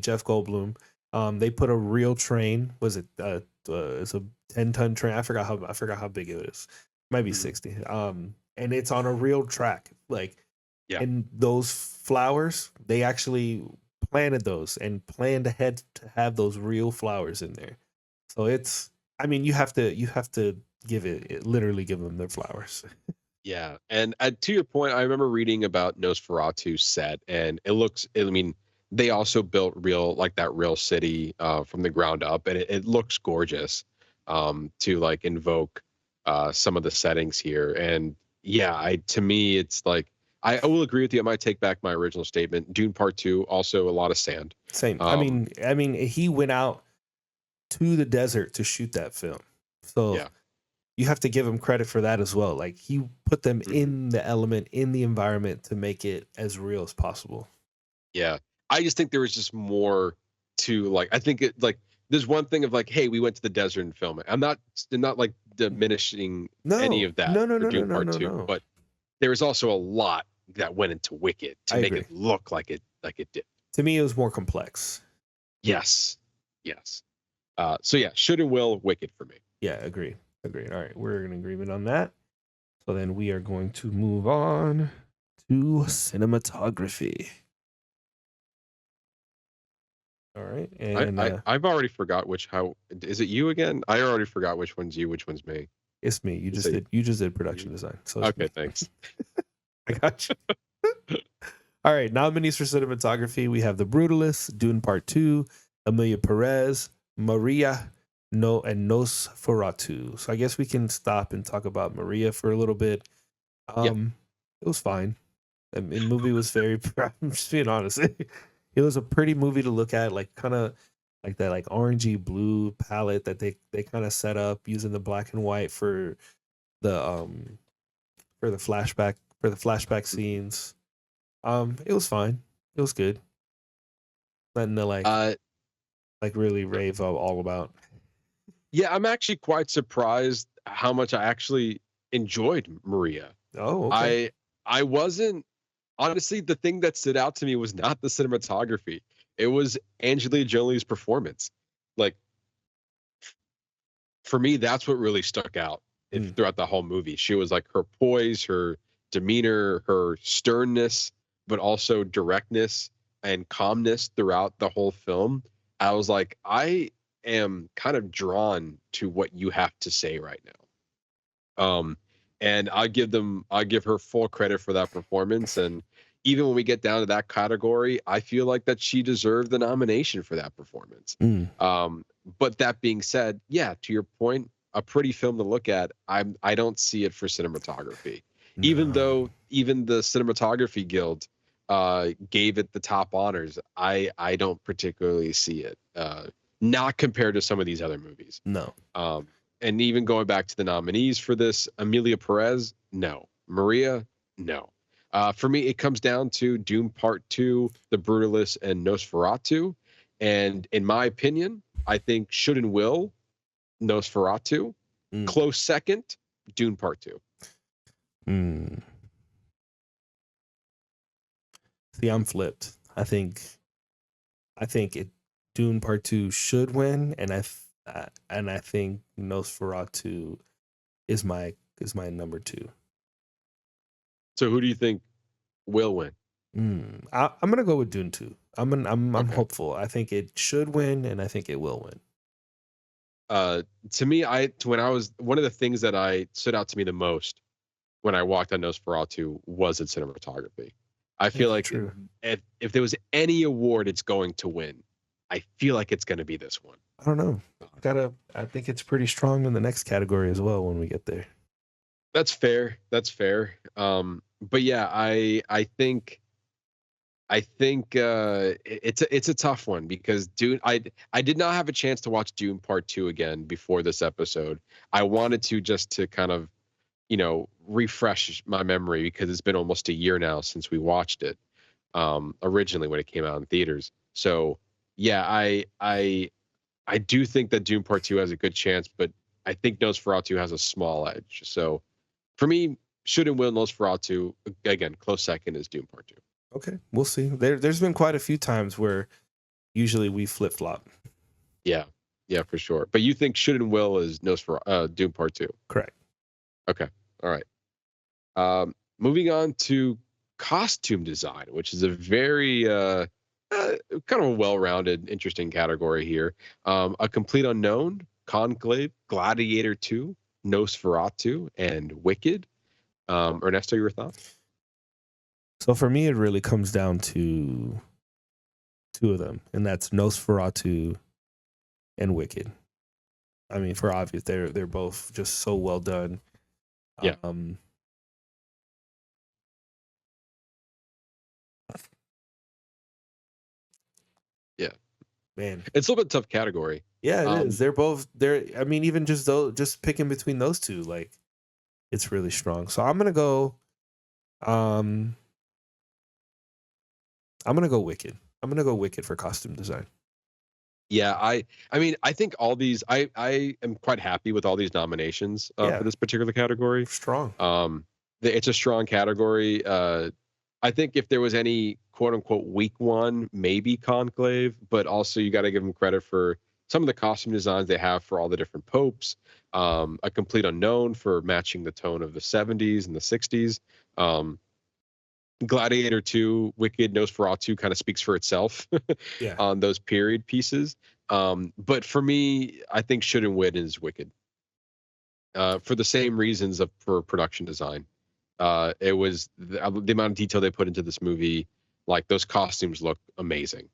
Jeff Goldblum. They put a real train. Was it? It's a 10-ton train. I forgot how big it is. Might be 60. And it's on a real track. Like, Yeah. and those flowers, they actually planted those and planned ahead to have those real flowers in there. So it's. I mean, you have to literally give them their flowers. Yeah, and to your point, I remember reading about Nosferatu set, and it looks. I mean, they also built that real city from the ground up, and it looks gorgeous. To like invoke some of the settings here, and yeah, to me, it's like I will agree with you. I might take back my original statement. Dune Part 2, also a lot of sand. Same. I mean, he went out to the desert to shoot that film, so. Yeah. You have to give him credit for that as well. Like, he put them in the element, in the environment to make it as real as possible. Yeah. I just think there was just more to like, I think it like, there's one thing of like, hey, we went to the desert and film it. I'm not like diminishing any of that for Dune Part 2, but there was also a lot that went into Wicked to make it look like it did. To me, it was more complex. Yes. So yeah, should and will Wicked for me. Yeah, agree. All right, we're in agreement on that. So then we are going to move on to cinematography. All right, and I've already forgot how is it you again? I already forgot which one's you, which one's me. It's me. You just did production design. So okay, thanks. I got you. All right, nominees for cinematography: we have The Brutalist, Dune Part 2, Emilia Perez, Maria. And Nosferatu. So I guess we can stop and talk about Maria for a little bit. It was fine. I mean, the movie was very. I'm just being honest. It was a pretty movie to look at, like kind of like that, like orangey blue palette that they kind of set up using the black and white for the flashback scenes. It was fine. It was good. Nothing to like really rave all about. Yeah, I'm actually quite surprised how much I actually enjoyed Maria. Oh, okay. I wasn't honestly, the thing that stood out to me was not the cinematography. It was Angelina Jolie's performance. Like, for me, that's what really stuck out throughout the whole movie. She was like, her poise, her demeanor, her sternness, but also directness and calmness throughout the whole film. I was like, I am kind of drawn to what you have to say right now. And I give her full credit for that performance. And even when we get down to that category, I feel like that she deserved the nomination for that performance. But that being said, yeah, to your point, a pretty film to look at. I don't see it for cinematography, even though even the Cinematography Guild gave it the top honors. I don't particularly see it. Not compared to some of these other movies. No. And even going back to the nominees for this, Emilia Perez, no. Maria, no. For me, it comes down to Dune Part 2, The Brutalist, and Nosferatu. And in my opinion, I think should and will Nosferatu. Close second, Dune Part 2. See, I'm flipped. I think Dune Part 2 should win, and I think Nosferatu is my number 2. So who do you think will win? I'm gonna go with Dune 2. I'm hopeful. I think it should win, and I think it will win. To me, when I was one of the things that I stood out to me the most when I walked on Nosferatu was its cinematography. I feel like if there was any award it's going to win, I feel like it's going to be this one. I don't know. I think it's pretty strong in the next category as well when we get there. That's fair. But yeah, I think it's a tough one because Dune. I did not have a chance to watch Dune Part 2 again before this episode. I wanted to just to kind of, refresh my memory because it's been almost a year now since we watched it. Originally when it came out in theaters. So yeah, I do think that Dune Part 2 has a good chance, but I think Nosferatu has a small edge. So for me, should and will Nosferatu, again, close second is Dune Part 2. Okay, we'll see. There's been quite a few times where usually we flip flop. Yeah, yeah, for sure. But you think Should and Will is Doom Part 2? Correct. Okay, all right. Moving on to costume design, which is a very kind of a well-rounded, interesting category here. A Complete Unknown, Conclave, Gladiator 2, Nosferatu, and Wicked. Ernesto, your thoughts? So for me, it really comes down to two of them, and that's Nosferatu and Wicked. I mean, for obvious, they're both just so well done. Yeah. Yeah. Man, it's a little bit tough category. Yeah, it is. They're. I mean, even just picking between those two, like, it's really strong. So I'm gonna go. I'm gonna go Wicked. I'm gonna go Wicked for costume design. Yeah, I mean, I think all these, I am quite happy with all these nominations for this particular category. Strong. It's a strong category. I think if there was any quote unquote weak one, maybe Conclave, but also you got to give them credit for some of the costume designs they have for all the different popes. A Complete Unknown for matching the tone of the 70s and the 60s. Gladiator 2, Wicked, Nosferatu kind of speaks for itself on those period pieces. But for me, I think Should and Win is Wicked. For the same reasons for production design. It was the amount of detail they put into this movie. Like, those costumes look amazing.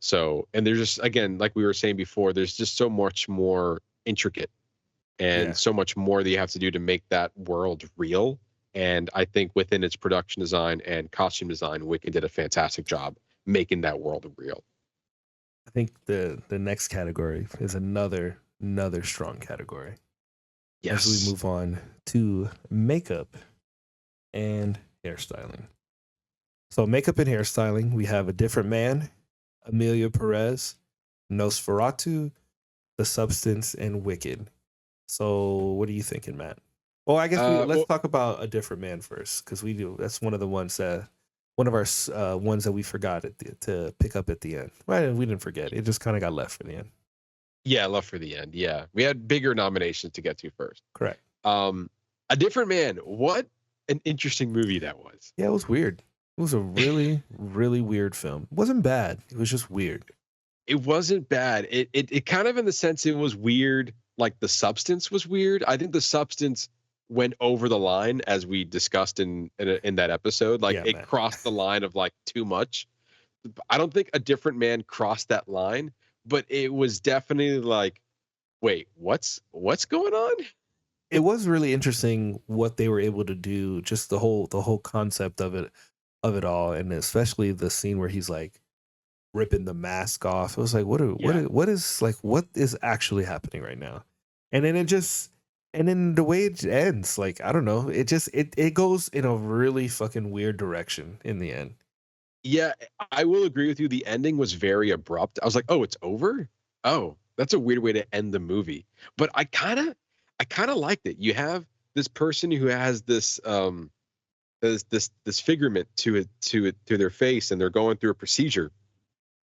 So, and there's just, again, like we were saying before, there's just so much more intricate and so much more that you have to do to make that world real. And I think within its production design and costume design, Wicked did a fantastic job making that world real. I think the next category is another strong category. Yes. As we move on to makeup and hairstyling. So makeup and hairstyling, we have A Different Man, Amelia Perez, Nosferatu, The Substance, and Wicked. So what are you thinking, Matt? Well, I guess let's talk about A Different Man first, because that's one of the ones one of our ones that we forgot to pick up at the end. Well, we didn't forget; it just kind of got left for the end. Yeah, left for the end. Yeah, we had bigger nominations to get to first. Correct. A Different Man. What an interesting movie that was. Yeah, it was weird. It was a really really weird film. It wasn't bad. It was just weird. It wasn't bad. It kind of, in the sense, it was weird. Like, the substance was weird. I think the substance went over the line, as we discussed in that episode. Like, it crossed the line of, like, too much. I don't think A Different Man crossed that line, but it was definitely like, wait, what's going on? It was really interesting what they were able to do, just the whole concept of it all, and especially the scene where he's like ripping the mask off. It was like, what is actually happening right now? And then the way it ends, like, I don't know, it goes in a really fucking weird direction in the end. Yeah, I will agree with you. The ending was very abrupt. I was like, oh, it's over? Oh, that's a weird way to end the movie. But I kind of liked it. You have this person who has this this figurement to their face, and they're going through a procedure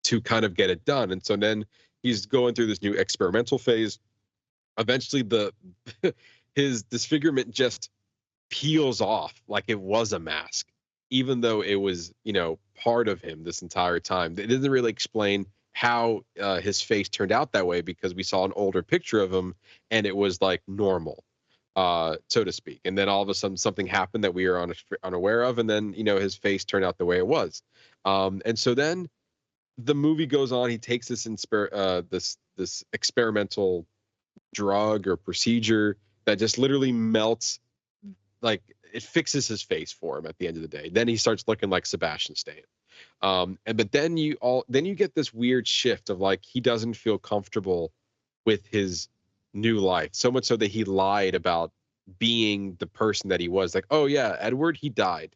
to kind of get it done. And so then he's going through this new experimental phase. Eventually his disfigurement just peels off like it was a mask, even though it was, part of him this entire time. It doesn't really explain how his face turned out that way, because we saw an older picture of him and it was like normal, so to speak. And then all of a sudden something happened that we are unaware of, and then his face turned out the way it was. And so then the movie goes on. He takes this this experimental drug or procedure that just literally melts, like, it fixes his face for him at the end of the day. Then he starts looking like Sebastian Stan. But then you get this weird shift of, like, he doesn't feel comfortable with his new life, so much so that he lied about being the person that he was. Like, oh yeah, Edward, he died.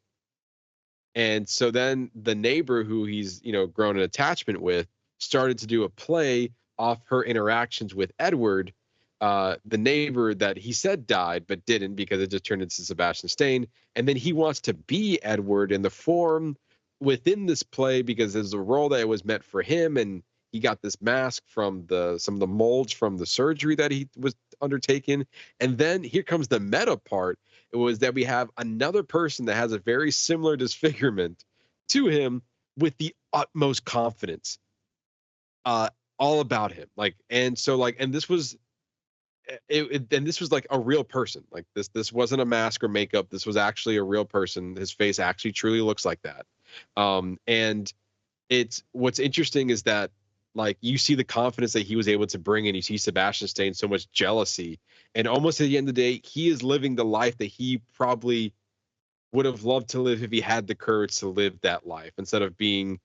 And so then the neighbor who he's, grown an attachment with, started to do a play off her interactions with Edward, the neighbor that he said died but didn't, because it just turned into Sebastian Stan. And then he wants to be Edward in the form within this play, because there's a role that was meant for him, and he got this mask from some of the molds from the surgery that he was undertaking. And then here comes the meta part. It was that we have another person that has a very similar disfigurement to him with the utmost confidence, all about him. And this was and this was like a real person. Like this wasn't a mask or makeup. This was actually a real person. His face actually truly looks like that. And what's interesting is that, like, you see the confidence that he was able to bring in. You see Sebastian Stan so much jealousy, and almost at the end of the day, he is living the life that he probably would have loved to live if he had the courage to live that life, instead of being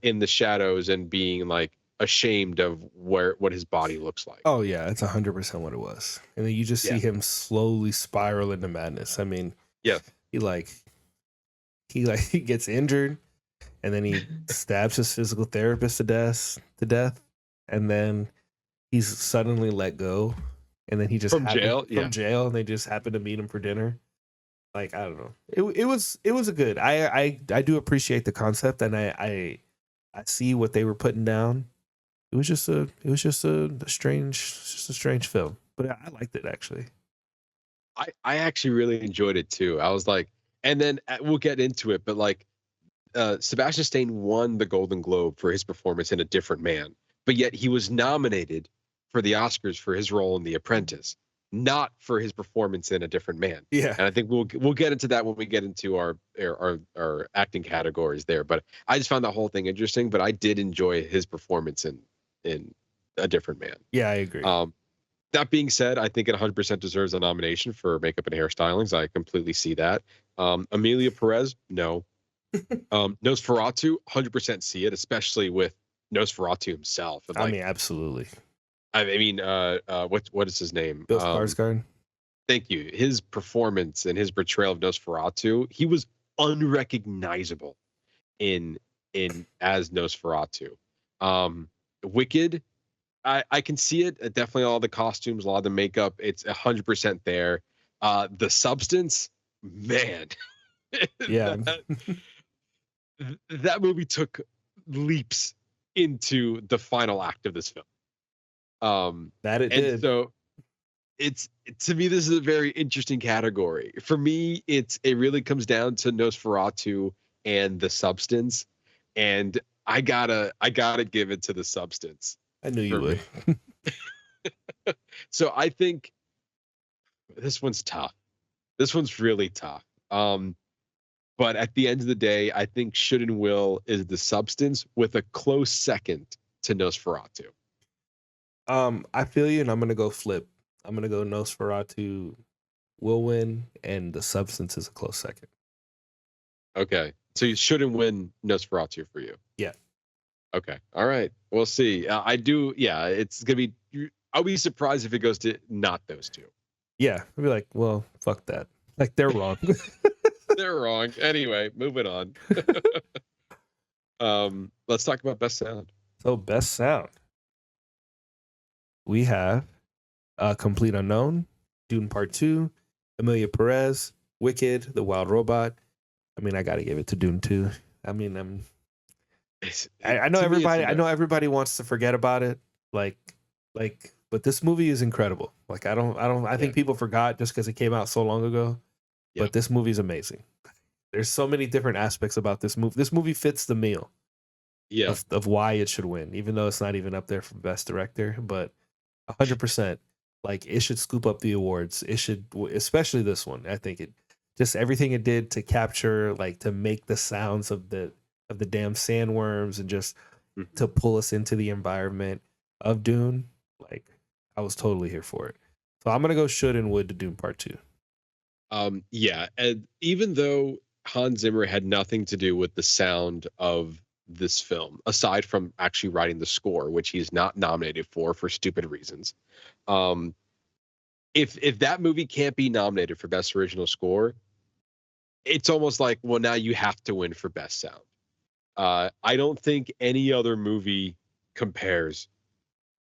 in the shadows and being like ashamed of what his body looks like. Oh yeah, it's 100% what it was. And then you just see him slowly spiral into madness. I mean, yeah, he gets injured, and then he stabs his physical therapist to death, and then he's suddenly let go, and then he just from jail, and they just happen to meet him for dinner. Like, I don't know. It was a good. I do appreciate the concept, and I see what they were putting down. It was just a strange film, but I liked it actually. I actually really enjoyed it too. I was like, and then we'll get into it, but like, Sebastian Stan won the Golden Globe for his performance in A Different Man, but yet he was nominated for the Oscars for his role in The Apprentice, not for his performance in A Different Man. Yeah, and I think we'll get into that when we get into our acting categories there. But I just found the whole thing interesting. But I did enjoy his performance in A Different Man. Yeah, I agree. That being said, I think it 100% deserves a nomination for makeup and hairstylings. I completely see that. Emilia Perez, no. Nosferatu, 100% see it, especially with Nosferatu himself. And I mean, absolutely. I mean, what is his name? Bill Skarsgård. Thank you. His performance and his portrayal of Nosferatu, he was unrecognizable in as Nosferatu. Wicked, I can see it. Definitely all the costumes, a lot of the makeup, it's 100% there. The substance, man. Yeah. that movie took leaps into the final act of this film. That it did. So to me, this is a very interesting category. For me, it really comes down to Nosferatu and the substance, and I gotta give it to the substance. I knew you would. So I think this one's tough. This one's really tough. But at the end of the day, I think Should and Will is the substance, with a close second to Nosferatu. I feel you, and I'm gonna go flip. I'm gonna go Nosferatu will win, and the substance is a close second. Okay, so you shouldn't win Nosferatu for you. Yeah. Okay. All right. We'll see. I do. Yeah. It's gonna be. I'll be surprised if it goes to not those two. Yeah. I'll be like, well, fuck that. Like, they're wrong. They're wrong. Anyway, moving on. Let's talk about best sound. So, best sound. We have Complete Unknown, Dune Part 2, Emilia Perez, Wicked, The Wild Robot. I mean, I gotta give it to Dune 2. I mean, I know everybody. I know everybody wants to forget about it. Like, but this movie is incredible. Like, I think people forgot just because it came out so long ago. Yeah. But this movie is amazing. There's so many different aspects about this movie. This movie fits the meal. Yeah. Of why it should win, even though it's not even up there for best director. But 100%, like, it should scoop up the awards. It should, especially this one. I think it just everything it did to capture, like, to make the sounds of the damn sandworms and just to pull us into the environment of Dune. Like, I was totally here for it. So I'm gonna go should and would to Dune Part 2. Yeah, and even though Hans Zimmer had nothing to do with the sound of this film, aside from actually writing the score, which he's not nominated for stupid reasons. If that movie can't be nominated for best original score, it's almost like, well, now you have to win for best sound. I don't think any other movie compares.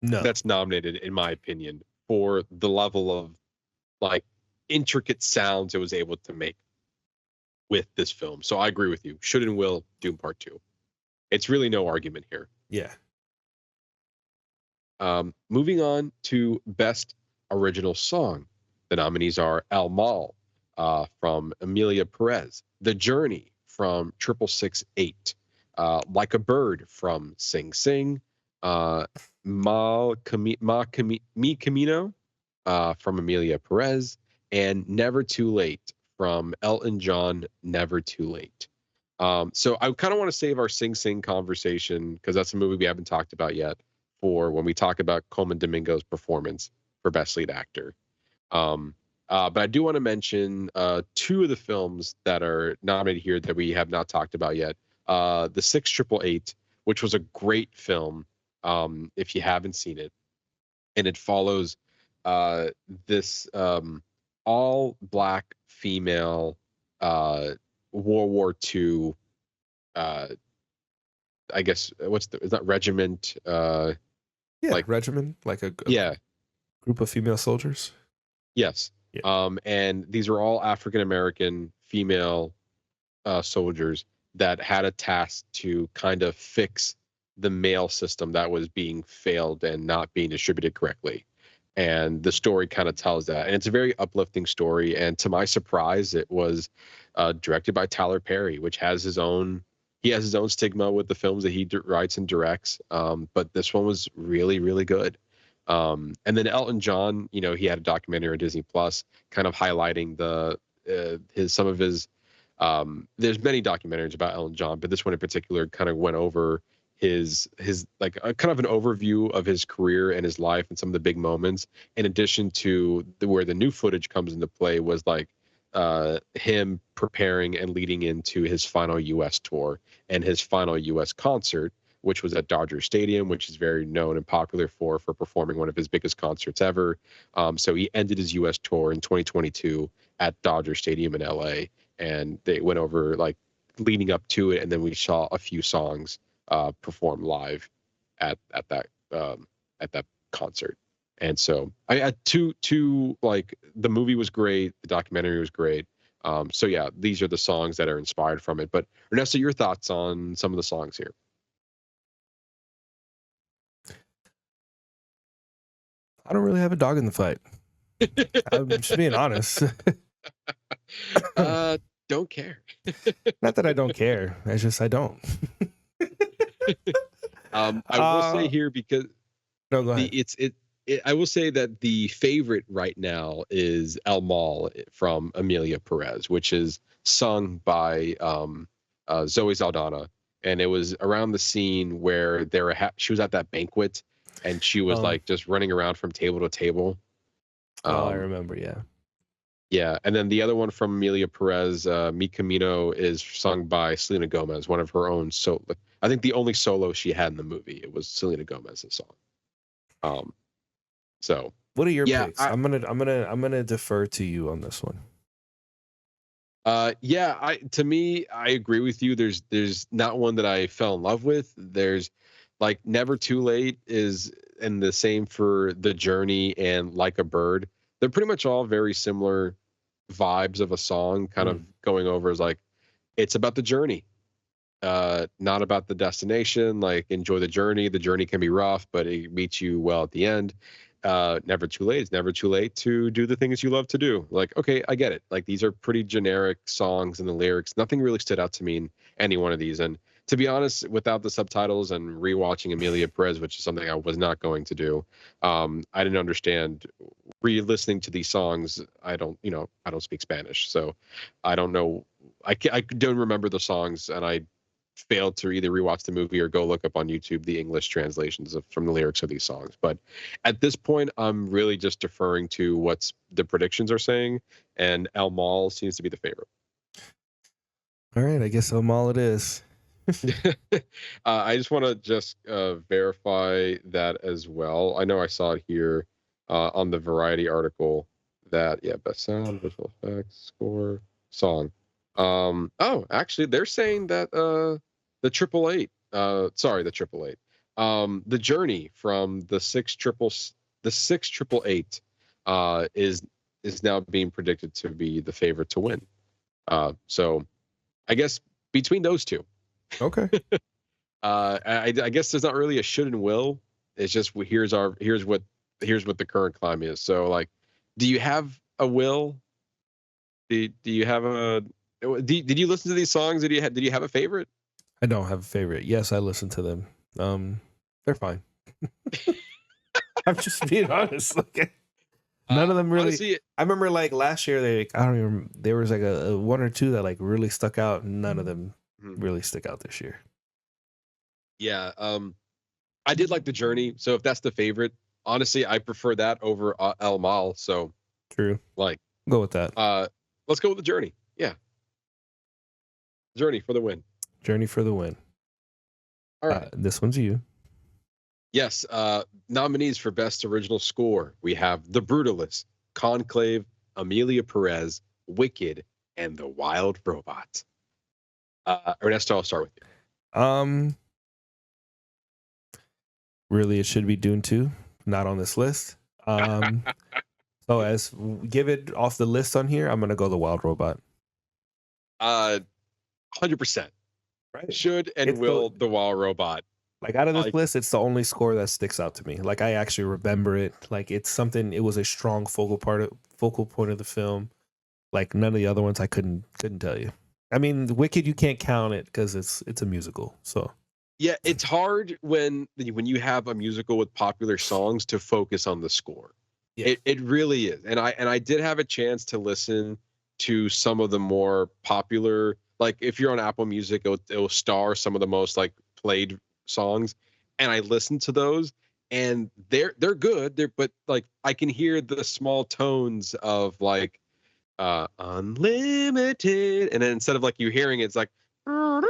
No, that's nominated, in my opinion, for the level of, like, intricate sounds it was able to make. with this film. So I agree with you. Should and will Doom Part 2. It's really no argument here. Yeah. Moving on to Best Original Song. The nominees are El Mal from Emilia Perez, The Journey from 666-8, Like a Bird from Sing Sing, Mi Camino from Emilia Perez, and Never Too Late from Elton John, Never Too Late. So I kind of want to save our Sing Sing conversation because that's a movie we haven't talked about yet for when we talk about Coleman Domingo's performance for Best Lead Actor. But I do want to mention two of the films that are nominated here that we have not talked about yet. The 688, which was a great film if you haven't seen it. And it follows this all black female World War II, I guess, is that regiment? Regiment, like a yeah, group of female soldiers. Yes. Yeah. And these are all African American female soldiers that had a task to kind of fix the mail system that was being failed and not being distributed correctly. And the story kind of tells that. And it's a very uplifting story. And to my surprise, it was directed by Tyler Perry, which has his own stigma with the films that he writes and directs. But this one was really, really good. And then Elton John, he had a documentary on Disney Plus kind of highlighting some of his there's many documentaries about Elton John, but this one in particular kind of went over his like a kind of an overview of his career and his life and some of the big moments, in addition to where the new footage comes into play was like him preparing and leading into his final US tour and his final US concert, which was at Dodger Stadium, which is very known and popular for performing one of his biggest concerts ever. So he ended his US tour in 2022 at Dodger Stadium in LA, and they went over like leading up to it, and then we saw a few songs perform live at that concert. And so I had two like the movie was great, the documentary was great. So yeah, these are the songs that are inspired from it. But Ernesto, your thoughts on some of the songs here? I don't really have a dog in the fight. I'm just being honest. Don't care. Not that I don't care. It's just I don't. I will say here because no, go ahead. I will say that the favorite right now is El Mal from Emilia Perez, which is sung by Zoe Saldana, and it was around the scene where she was at that banquet, and she was like just running around from table to table. I remember, yeah. Yeah, and then the other one from Emilia Perez, Mi Camino, is sung by Selena Gomez, one of her own solo. I think the only solo she had in the movie, it was Selena Gomez's song. So what are your picks? I'm gonna defer to you on this one. To me, I agree with you. There's not one that I fell in love with. There's like Never Too Late is, and the same for The Journey and Like a Bird. They're pretty much all very similar vibes of a song, kind of going over as like, it's about the journey, not about the destination. Like, enjoy the journey. The journey can be rough, but it meets you well at the end. Never too late. It's never too late to do the things you love to do. Like, okay, I get it. Like, these are pretty generic songs and the lyrics. Nothing really stood out to me in any one of these. And to be honest, without the subtitles and rewatching Emilia Perez, which is something I was not going to do, I didn't understand. Re-listening to these songs, I don't speak Spanish, so I don't know. I don't remember the songs, and I failed to either rewatch the movie or go look up on YouTube the English translations from the lyrics of these songs. But at this point, I'm really just deferring to what the predictions are saying, and El Mal seems to be the favorite. All right, I guess El Mal it is. I just want to verify that as well. I know I saw it here on the Variety article that best sound, visual effects, score, song. Actually, they're saying that the 888. The Journey from the 688 is now being predicted to be the favorite to win. So I guess between those two. Okay. I guess there's not really a should and will. It's just here's what the current climb is. So like, do you have a will? Do you have a? Did you listen to these songs? Did you have a favorite? I don't have a favorite. Yes, I listen to them. They're fine. I'm just being honest. Like, none of them really. Honestly, I remember like last year, I don't even. There was like a one or two that like really stuck out. None of them really stick out this year. Yeah. I did like The Journey. So if that's the favorite, honestly, I prefer that over El Mal. So True. like, Go with that. let's go with The Journey. Yeah. Journey for the win. Journey for the win. All right. This one's you. Yes. Nominees for Best Original Score. We have The Brutalist, Conclave, Amelia Perez, Wicked, and The Wild Robot. Ernesto, I'll start with you. Really, it should be Dune 2. Not on this list. So as give it off the list on here, I'm gonna go The Wild Robot. 100%. Right. Should and It's will The Wild Robot. Like out of this Like- list, it's the only score that sticks out to me. Like I actually remember it. Like it's something. It was a strong focal point of the film. Like none of the other ones, I couldn't tell you. I mean, Wicked, you can't count it because it's a musical. So Yeah, it's hard when you have a musical with popular songs to focus on the score. Yeah. It really is. And I did have a chance to listen to some of the more popular, like if you're on Apple Music, it'll star some of the most like played songs, and I listened to those, and they're good. But like I can hear the small tones of like Unlimited, and then instead of like you hearing it, it's like, and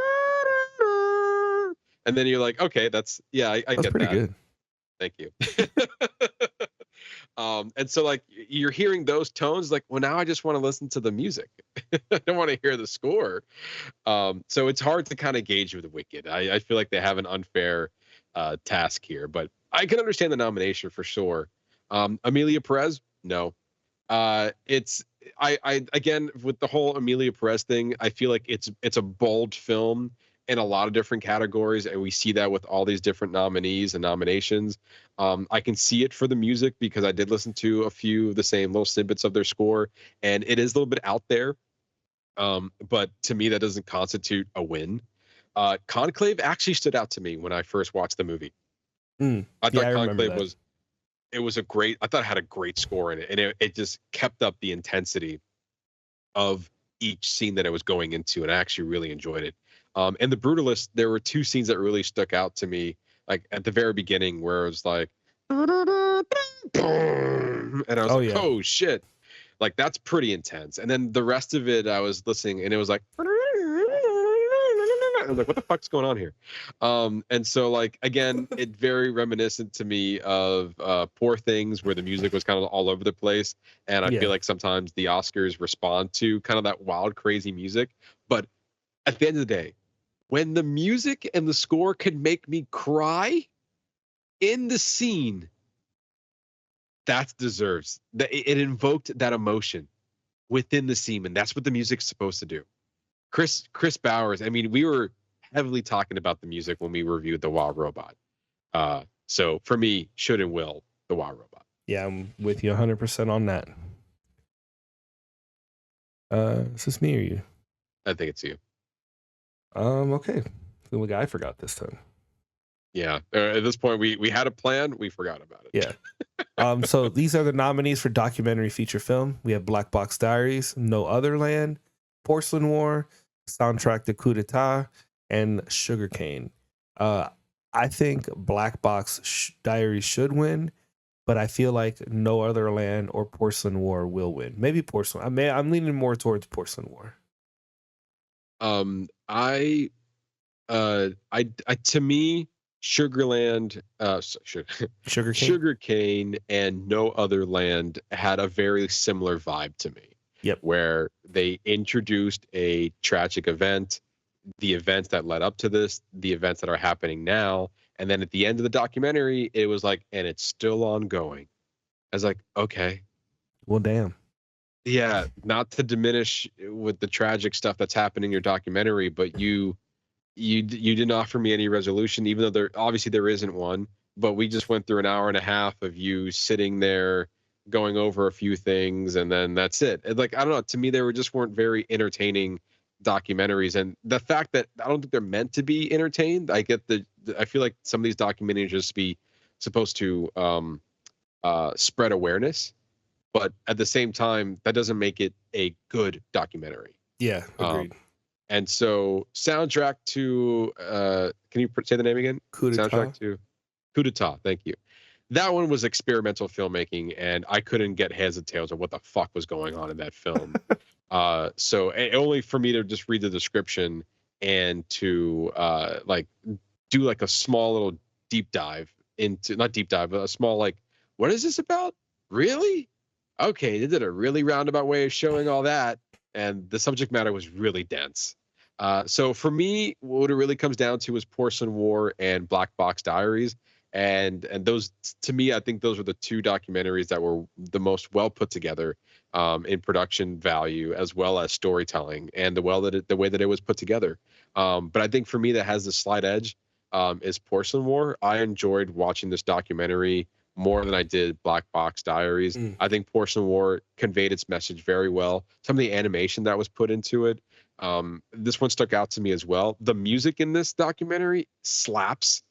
then you're like, okay, that's I that's get pretty that. good. Thank you. And so like you're hearing those tones, like, well, now I just want to listen to the music. I don't want to hear the score. So it's hard to kind of gauge with Wicked. I feel like they have an unfair task here, but I can understand the nomination for sure. Amelia Perez, no. It's I again with the whole Amelia Perez thing, I feel like it's a bold film in a lot of different categories, and we see that with all these different nominees and nominations. I can see it for the music because I did listen to a few of the same little snippets of their score, and it is a little bit out there. But to me, that doesn't constitute a win. Conclave actually stood out to me when I first watched the movie. I thought Conclave I thought it had a great score in it, and it just kept up the intensity of each scene that I was going into, and I actually really enjoyed it. And The Brutalist, there were two scenes that really stuck out to me, like at the very beginning where it was like, and I was like, oh shit, like that's pretty intense. And then the rest of it, I was listening, and it was like, I was like, what the fuck's going on here? And so like again, it very reminiscent to me of Poor Things, where the music was kind of all over the place, and I feel like sometimes the Oscars respond to kind of that wild, crazy music. But at the end of the day, when the music and the score could make me cry in the scene, that deserves that. It invoked that emotion within the scene, and that's what the music's supposed to do. Chris Bowers, I mean, we were heavily talking about the music when we reviewed The Wild Robot. So for me, should and will, The Wild Robot. Yeah, I'm with you 100% on that. Is this me or you? I think it's you. Okay. The guy I forgot this time. Yeah. At this point, we had a plan. We forgot about it. Yeah. So these are the nominees for documentary feature film. We have Black Box Diaries, No Other Land, Porcelain War, Soundtrack to Coup d'etat, and Sugarcane. I think Black Box Diaries should win, but I feel like No Other Land or Porcelain War will win. Maybe Porcelain. I'm leaning more towards Porcelain War. To me, Sugarland, Sugarcane, and No Other Land had a very similar vibe to me. Yep. Where they introduced a tragic event, the events that led up to this, the events that are happening now, and then at the end of the documentary, it was like, and it's still ongoing. I was like, okay. Well, damn. Yeah, not to diminish with the tragic stuff that's happening in your documentary, but you didn't offer me any resolution, even though there isn't one. But we just went through an hour and a half of you sitting there going over a few things, and then that's it. And, like, I don't know. To me, weren't very entertaining documentaries, and the fact that I don't think they're meant to be entertained. I get I feel like some of these documentaries are just be supposed to spread awareness, but at the same time, that doesn't make it a good documentary. Yeah, agreed. And so, soundtrack to can you say the name again? Coup d'etat. Soundtrack to Coup d'etat. Thank you. That one was experimental filmmaking, and I couldn't get heads or tails of what the fuck was going on in that film. So only for me to just read the description and to like do like a small little deep dive into, not deep dive, but a small like, what is this about? Really? Okay, they did a really roundabout way of showing all that, and the subject matter was really dense. So for me, what it really comes down to is Porcelain War and Black Box Diaries, and those, to me, I think those were the two documentaries that were the most well put together in production value as well as storytelling, and the way that it was put together. But I think for me, that has the slight edge is Porcelain War. I enjoyed watching this documentary more than I did Black Box Diaries. I think Porcelain War conveyed its message very well. Some of the animation that was put into it, this one stuck out to me as well. The music in this documentary slaps.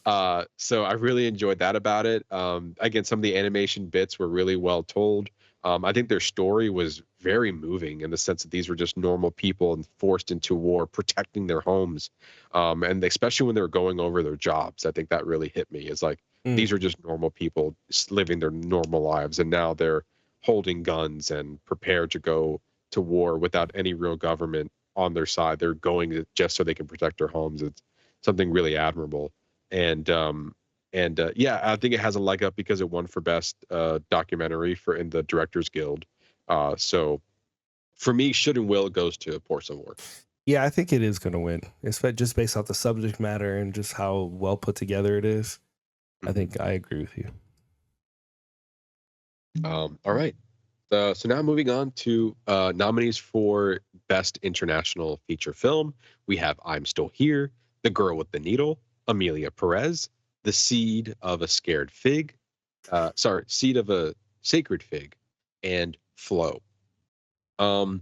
So I really enjoyed that about it. Again, some of the animation bits were really well told. I think their story was very moving in the sense that these were just normal people and forced into war, protecting their homes. And especially when they were going over their jobs, I think that really hit me. It's like, these are just normal people living their normal lives, and now they're holding guns and prepared to go to war without any real government on their side. They're going just so they can protect their homes. It's something really admirable. And yeah, I think it has a leg up because it won for best documentary in the Directors Guild. So for me, should and will goes to Porcelain War. Yeah, I think it is going to win. It's just based off the subject matter and just how well put together it is. I think I agree with you. All right. So now moving on to nominees for Best International Feature Film. We have I'm Still Here, The Girl with the Needle, Amelia Perez, The Seed of a Scared Fig, Seed of a Sacred Fig, and Flow. It's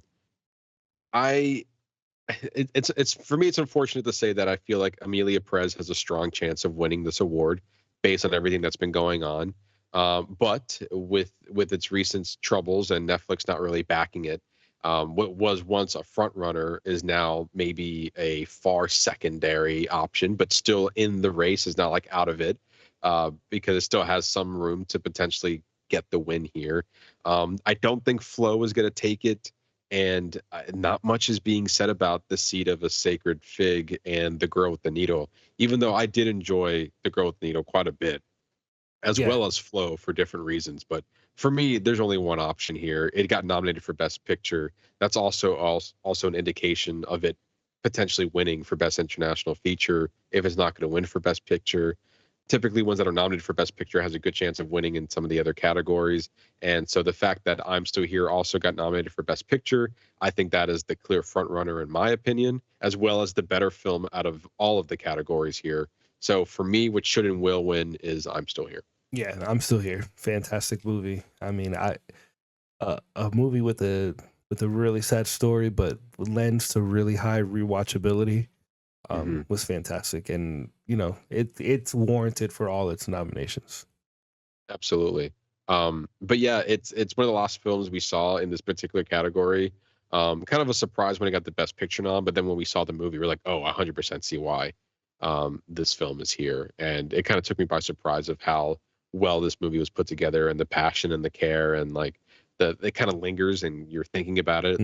for me, it's unfortunate to say that I feel like Amelia Perez has a strong chance of winning this award based on everything that's been going on. But with its recent troubles and Netflix not really backing it, what was once a front runner is now maybe a far secondary option, but still in the race, is not like out of it, because it still has some room to potentially get the win here. I don't think Flo is going to take it, and not much is being said about The Seed of a Sacred Fig and The Girl with the Needle, even though I did enjoy The Girl with the Needle quite a bit, as well as Flow for different reasons. But for me, there's only one option here. It got nominated for Best Picture. That's also an indication of it potentially winning for Best International Feature if it's not going to win for Best Picture. Typically, ones that are nominated for Best Picture has a good chance of winning in some of the other categories. And so the fact that I'm Still Here also got nominated for Best Picture, I think that is the clear front runner in my opinion, as well as the better film out of all of the categories here. So for me, what should and will win is I'm Still Here. Yeah, I'm Still Here. Fantastic movie. I mean, a movie with a really sad story, but lends to really high rewatchability. Was fantastic, and it's warranted for all its nominations. Absolutely. But yeah, it's one of the last films we saw in this particular category. Kind of a surprise when it got the Best Picture nom, but then when we saw the movie, we're like, oh, 100% see why this film is here. And it kind of took me by surprise of how well this movie was put together, and the passion and the care, and like it kind of lingers and you're thinking about it,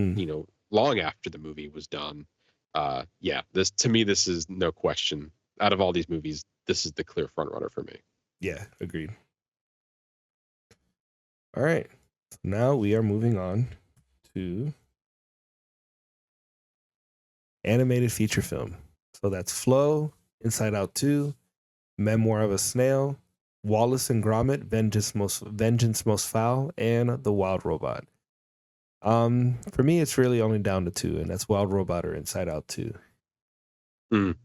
long after the movie was done. Yeah, this is no question. Out of all these movies, this is the clear front runner for me. Yeah, agreed. All right, now we are moving on to animated feature film. So that's Flow, Inside Out 2, Memoir of a Snail, Wallace and Gromit, Vengeance Most Foul, and The Wild Robot. For me, it's really only down to two, and that's Wild Robot or Inside Out 2. Mm.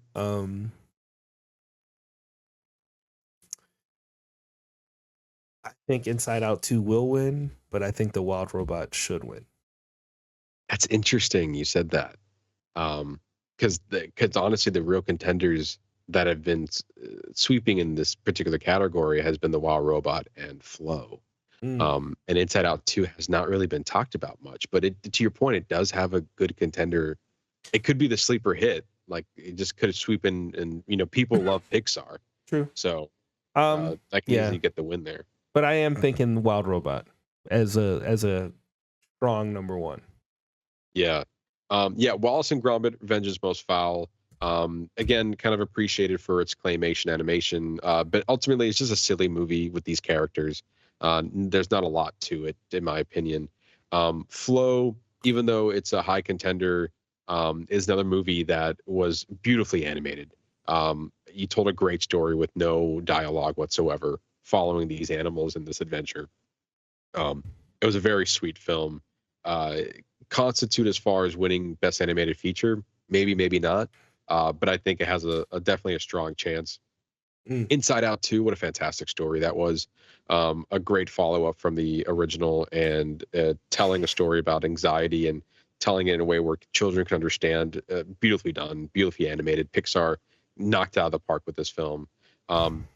I think Inside Out 2 will win, but I think the Wild Robot should win. That's interesting. You said that. Because honestly, the real contenders that have been sweeping in this particular category has been the Wild Robot and Flow. And Inside Out 2 has not really been talked about much, but to your point, it does have a good contender. It could be the sleeper hit. Like it just could sweep in, and people love Pixar. True. So that can easily get the win there. But I am thinking Wild Robot as a strong number one. Yeah. Wallace and Gromit, Revenge is Most Foul. Again, kind of appreciated for its claymation animation, but ultimately it's just a silly movie with these characters. There's not a lot to it, in my opinion. Flow, even though it's a high contender, is another movie that was beautifully animated. You told a great story with no dialogue whatsoever, following these animals in this adventure. It was a very sweet film. Constitute as far as winning Best Animated Feature, maybe not, but I think it has a definitely a strong chance. Inside Out 2, what a fantastic story that was. A great follow-up from the original, and telling a story about anxiety and telling it in a way where children can understand. Beautifully done, beautifully animated. Pixar knocked out of the park with this film.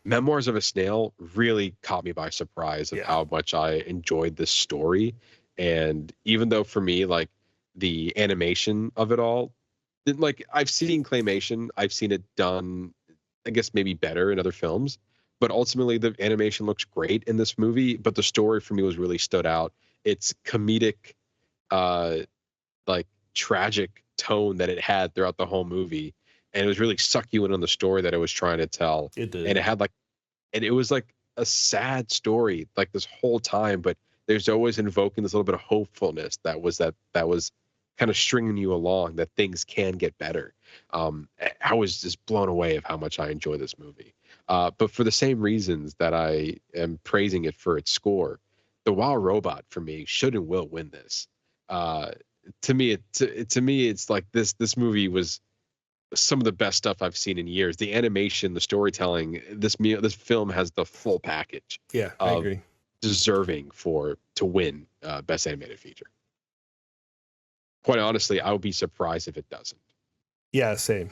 Memoirs of a Snail really caught me by surprise of how much I enjoyed this story. And even though for me, like the animation of it all, like I've seen claymation, I've seen it done, I guess maybe better in other films, but ultimately the animation looks great in this movie. But the story for me was really stood out. It's comedic, like tragic tone that it had throughout the whole movie, and it was really suck you in on the story that it was trying to tell. It did. And it had and it was like a sad story like this whole time, but there's always invoking this little bit of hopefulness that was kind of stringing you along, that things can get better. I was just blown away of how much I enjoy this movie. But for the same reasons that I am praising it for its score, the Wild Robot for me should and will win this. To me, it's like this movie was some of the best stuff I've seen in years. The animation, the storytelling, this film has the full package. Yeah, I agree. Deserving to win Best Animated Feature. Quite honestly, I would be surprised if it doesn't. Yeah, same.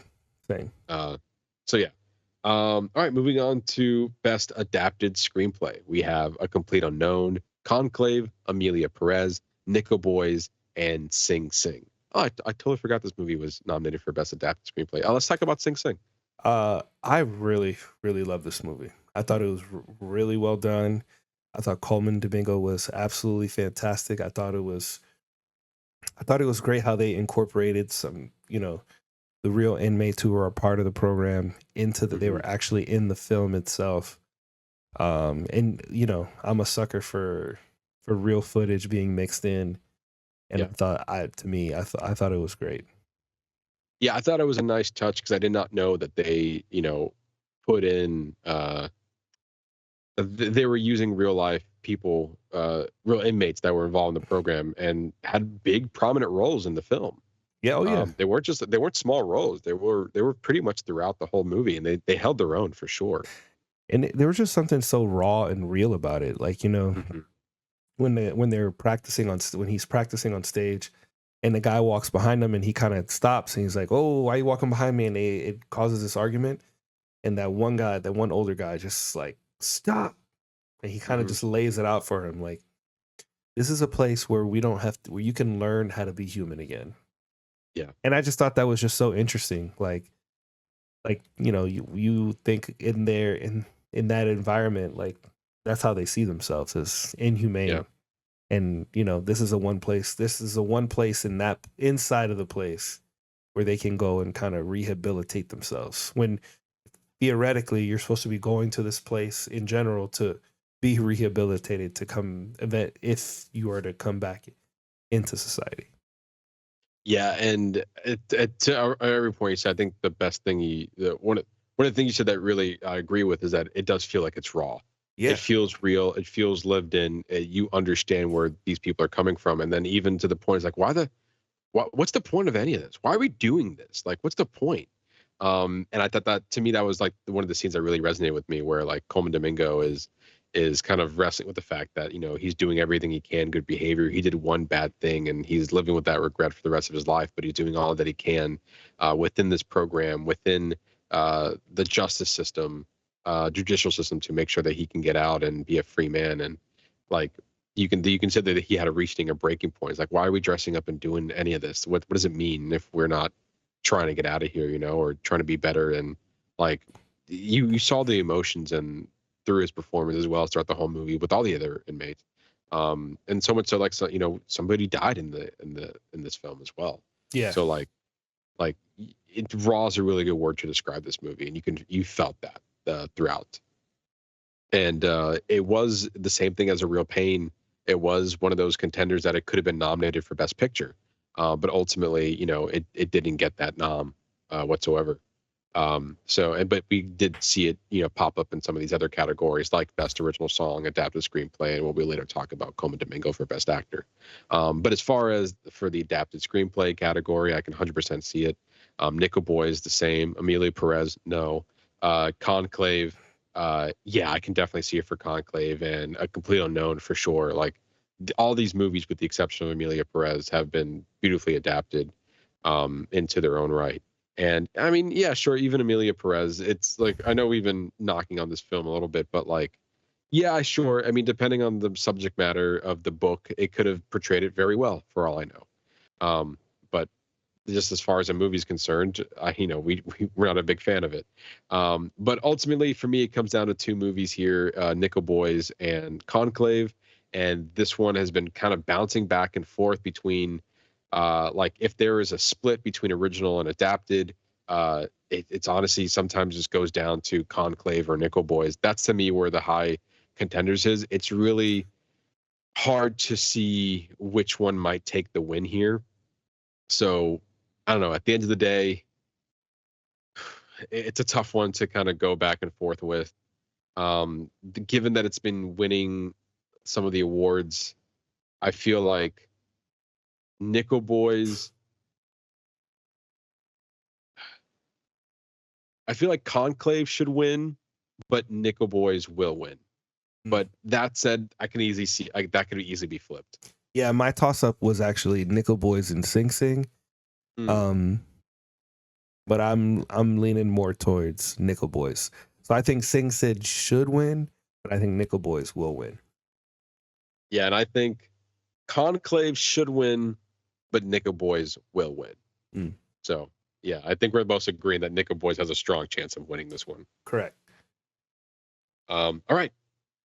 So yeah. All right, moving on to Best Adapted Screenplay. We have A Complete Unknown, Conclave, Amelia Perez, Nickel Boys, and Sing Sing. Oh, I totally forgot this movie was nominated for Best Adapted Screenplay. Let's talk about Sing Sing. I really, really love this movie. I thought it was really well done. I thought Coleman Domingo was absolutely fantastic. I thought it was great how they incorporated some, the real inmates who were a part of the program into they were actually in the film itself. And I'm a sucker for real footage being mixed in. And I thought it was great. Yeah, I thought it was a nice touch because I did not know that they, put in they were using real life people, real inmates that were involved in the program and had big prominent roles in the film. Yeah, they weren't small roles. They were pretty much throughout the whole movie, and they held their own for sure. And there was just something so raw and real about it. Like, when they're practicing when he's practicing on stage and the guy walks behind him and he kind of stops and he's like, "Oh, why are you walking behind me?" And it causes this argument. And that one older guy just like, "Stop." And he kind of just lays it out for him. Like, this is a place where where you can learn how to be human again. Yeah. And I just thought that was just so interesting. Like, you think in that environment, like that's how they see themselves, as inhumane. Yeah. And this is a one place in that inside of the place where they can go and kind of rehabilitate themselves, when theoretically you're supposed to be going to this place in general to be rehabilitated if you are to come back into society. Yeah, and to every point you said, I think the best thing one of the things you said that really I agree with is that it does feel like it's raw. Yeah. It feels real. It feels lived in. You understand where these people are coming from, and then even to the point, it's like, what's the point of any of this? Why are we doing this? Like, what's the point? And I thought that, to me, that was like one of the scenes that really resonated with me, where like Coleman Domingo is kind of wrestling with the fact that, you know, he's doing everything he can, good behavior. He did one bad thing and he's living with that regret for the rest of his life, but he's doing all that he can within this program, within the justice system, judicial system, to make sure that he can get out and be a free man. And like, you can say that he had reaching a breaking point. It's like, why are we dressing up and doing any of this? What does it mean if we're not trying to get out of here, you know, or trying to be better? And like, you saw the emotions and through his performance, as well as throughout the whole movie with all the other inmates. And so much so, like, so, you know, somebody died in this film as well. Yeah. So like raw is a really good word to describe this movie, and you felt that throughout. And it was the same thing as A Real Pain. It was one of those contenders that it could have been nominated for Best Picture, but ultimately, you know, it didn't get that nom whatsoever. But we did see it, you know, pop up in some of these other categories, like Best Original Song, Adapted Screenplay, and what we later talk about, Coleman Domingo for Best Actor. But as far as for the Adapted Screenplay category, I can 100% see it. Nickel Boys, the same. Amelia Perez, no. Conclave, yeah, I can definitely see it for Conclave, and A Complete Unknown for sure. Like, all these movies, with the exception of Amelia Perez, have been beautifully adapted into their own right. And I mean, yeah, sure, even Amelia Perez, it's like, I know we've been knocking on this film a little bit, but like, yeah, sure. I mean, depending on the subject matter of the book, it could have portrayed it very well, for all I know. But just as far as a movie's concerned, we're not a big fan of it. But ultimately, for me, it comes down to two movies here, Nickel Boys and Conclave. And this one has been kind of bouncing back and forth between, like, if there is a split between original and adapted, it's honestly sometimes just goes down to Conclave or Nickel Boys. That's, to me, where the high contenders is. It's really hard to see which one might take the win here. So I don't know. At the end of the day, it's a tough one to kind of go back and forth with. Given that it's been winning some of the awards, I feel like Nickel Boys. I feel like Conclave should win, but Nickel Boys will win. But that said, I can easily see that could easily be flipped. Yeah, my toss up was actually Nickel Boys and Sing Sing. But I'm leaning more towards Nickel Boys. So I think Sing Sid should win, but I think Nickel Boys will win. Yeah, and I think Conclave should win, but Nickel Boys will win. So yeah, I think we're both agreeing that Nickel Boys has a strong chance of winning this one. Correct. All right.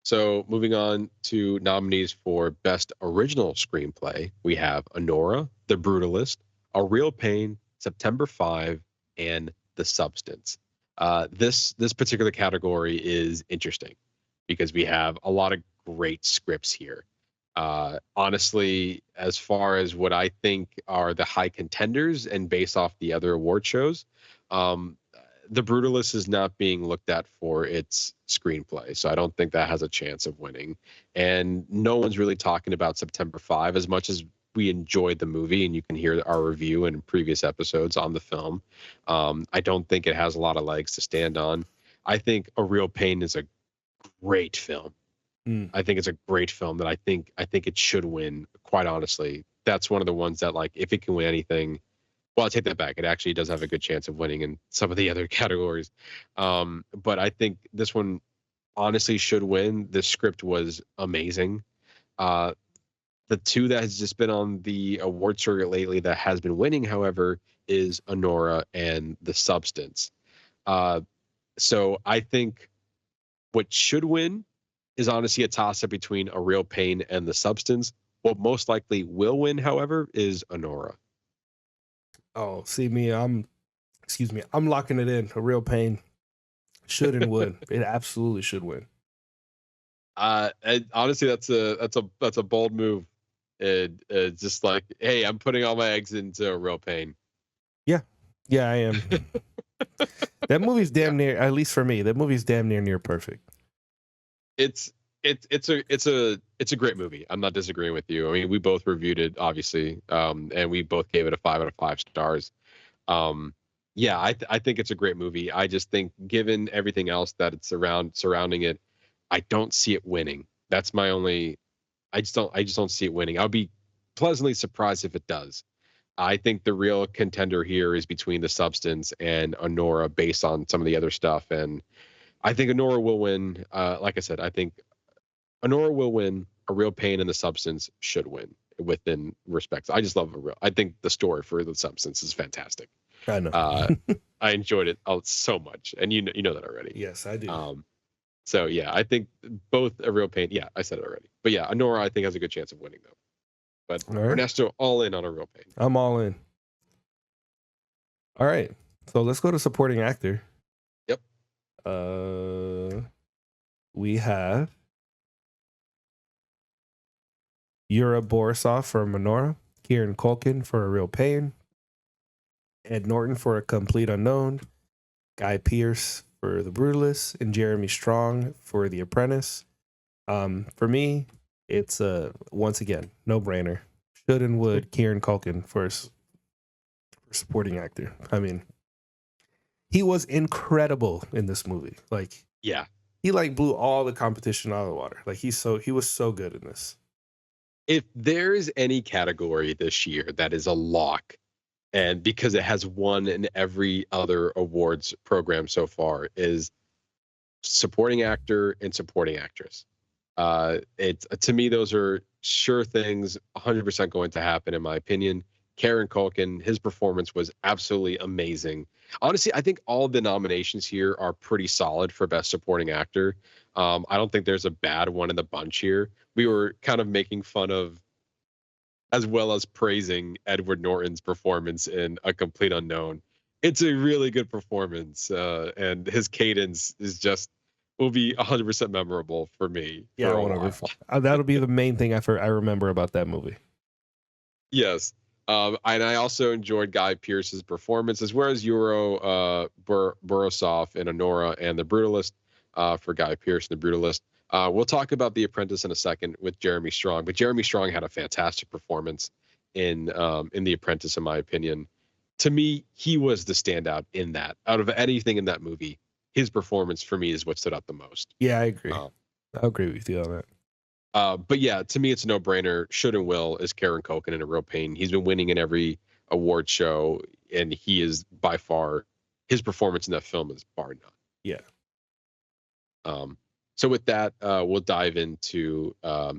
So moving on to nominees for Best Original Screenplay, we have Honora, The Brutalist, A Real Pain, September 5, and The Substance. This particular category is interesting because we have a lot of great scripts here. Honestly, as far as what I think are the high contenders and based off the other award shows, The Brutalist is not being looked at for its screenplay, so I don't think that has a chance of winning. And no one's really talking about September 5 as much as we enjoyed the movie, and you can hear our review in previous episodes on the film. I don't think it has a lot of legs to stand on. I think A Real Pain is a great film. I think it's a great film that I think it should win, quite honestly. That's one of the ones that, like, if it can win anything, well, I take that back. It actually does have a good chance of winning in some of the other categories. But I think this one honestly should win. The script was amazing. The two that has just been on the award circuit lately that has been winning, however, is Honora and The Substance. So I think what should win is honestly a toss-up between A Real Pain and The Substance. What most likely will win, however, is Honora. Oh, see me, I'm locking it in. A Real Pain should and would. It absolutely should win. And honestly, that's a bold move. It's just like, hey, I'm putting all my eggs into A Real Pain. Yeah, I am. That movie's damn near, at least for me, that movie's damn near perfect. it's it's a great movie. I'm not disagreeing with you. I mean, we both reviewed it, obviously, and we both gave it a 5 out of 5 stars. Um, yeah, I think it's a great movie. I just think, given everything else that it's surrounding it, I don't see it winning. That's my only. I just don't see it winning. I'll be pleasantly surprised if it does. I think the real contender here is between The Substance and Honora, based on some of the other stuff, and I think Honora will win. Like I said, I think Honora will win. A Real Pain and The Substance should win within respects. I just love I think the story for The Substance is fantastic. I know. I enjoyed it so much, and you know that already. Yes, I do. So yeah, I think both A Real Pain. Yeah, I said it already. But yeah, Honora I think has a good chance of winning though. But All right. Ernesto, all in on A Real Pain. I'm all in. All right, so let's go to supporting actor. Yep. We have Yura Borisov for Minora, Kieran Culkin for A Real Pain, Ed Norton for A Complete Unknown, Guy Pearce for The Brutalist, and Jeremy Strong for The Apprentice. For me, it's once again no-brainer. Should and would Kieran Culkin for supporting actor. I mean, he was incredible in this movie. Like, yeah, he like blew all the competition out of the water. Like, he was so good in this. If there's any category this year that is a lock, and because it has won in every other awards program so far, is supporting actor and supporting actress. It's, to me, those are sure things, 100% going to happen in my opinion. Kieran Culkin, his performance was absolutely amazing. Honestly, I think all the nominations here are pretty solid for Best Supporting Actor. I don't think there's a bad one in the bunch here. We were kind of making fun of, as well as praising, Edward Norton's performance in A Complete Unknown. It's a really good performance, and his cadence will be 100% memorable for me. Yeah, that'll be the main thing I remember about that movie. Yes. And I also enjoyed Guy Pearce's performance, as well as Yura Borisov in Honora and The Brutalist, for Guy Pearce and The Brutalist. We'll talk about The Apprentice in a second with Jeremy Strong, but Jeremy Strong had a fantastic performance in The Apprentice, in my opinion. To me, he was the standout in that. Out of anything in that movie, his performance for me is what stood out the most. Yeah, I agree. I agree with you on that. But yeah, to me, it's a no-brainer. Should and will is Kieran Culkin in A Real Pain. He's been winning in every award show, and he is by far, his performance in that film is bar none. Yeah. So with that, we'll dive into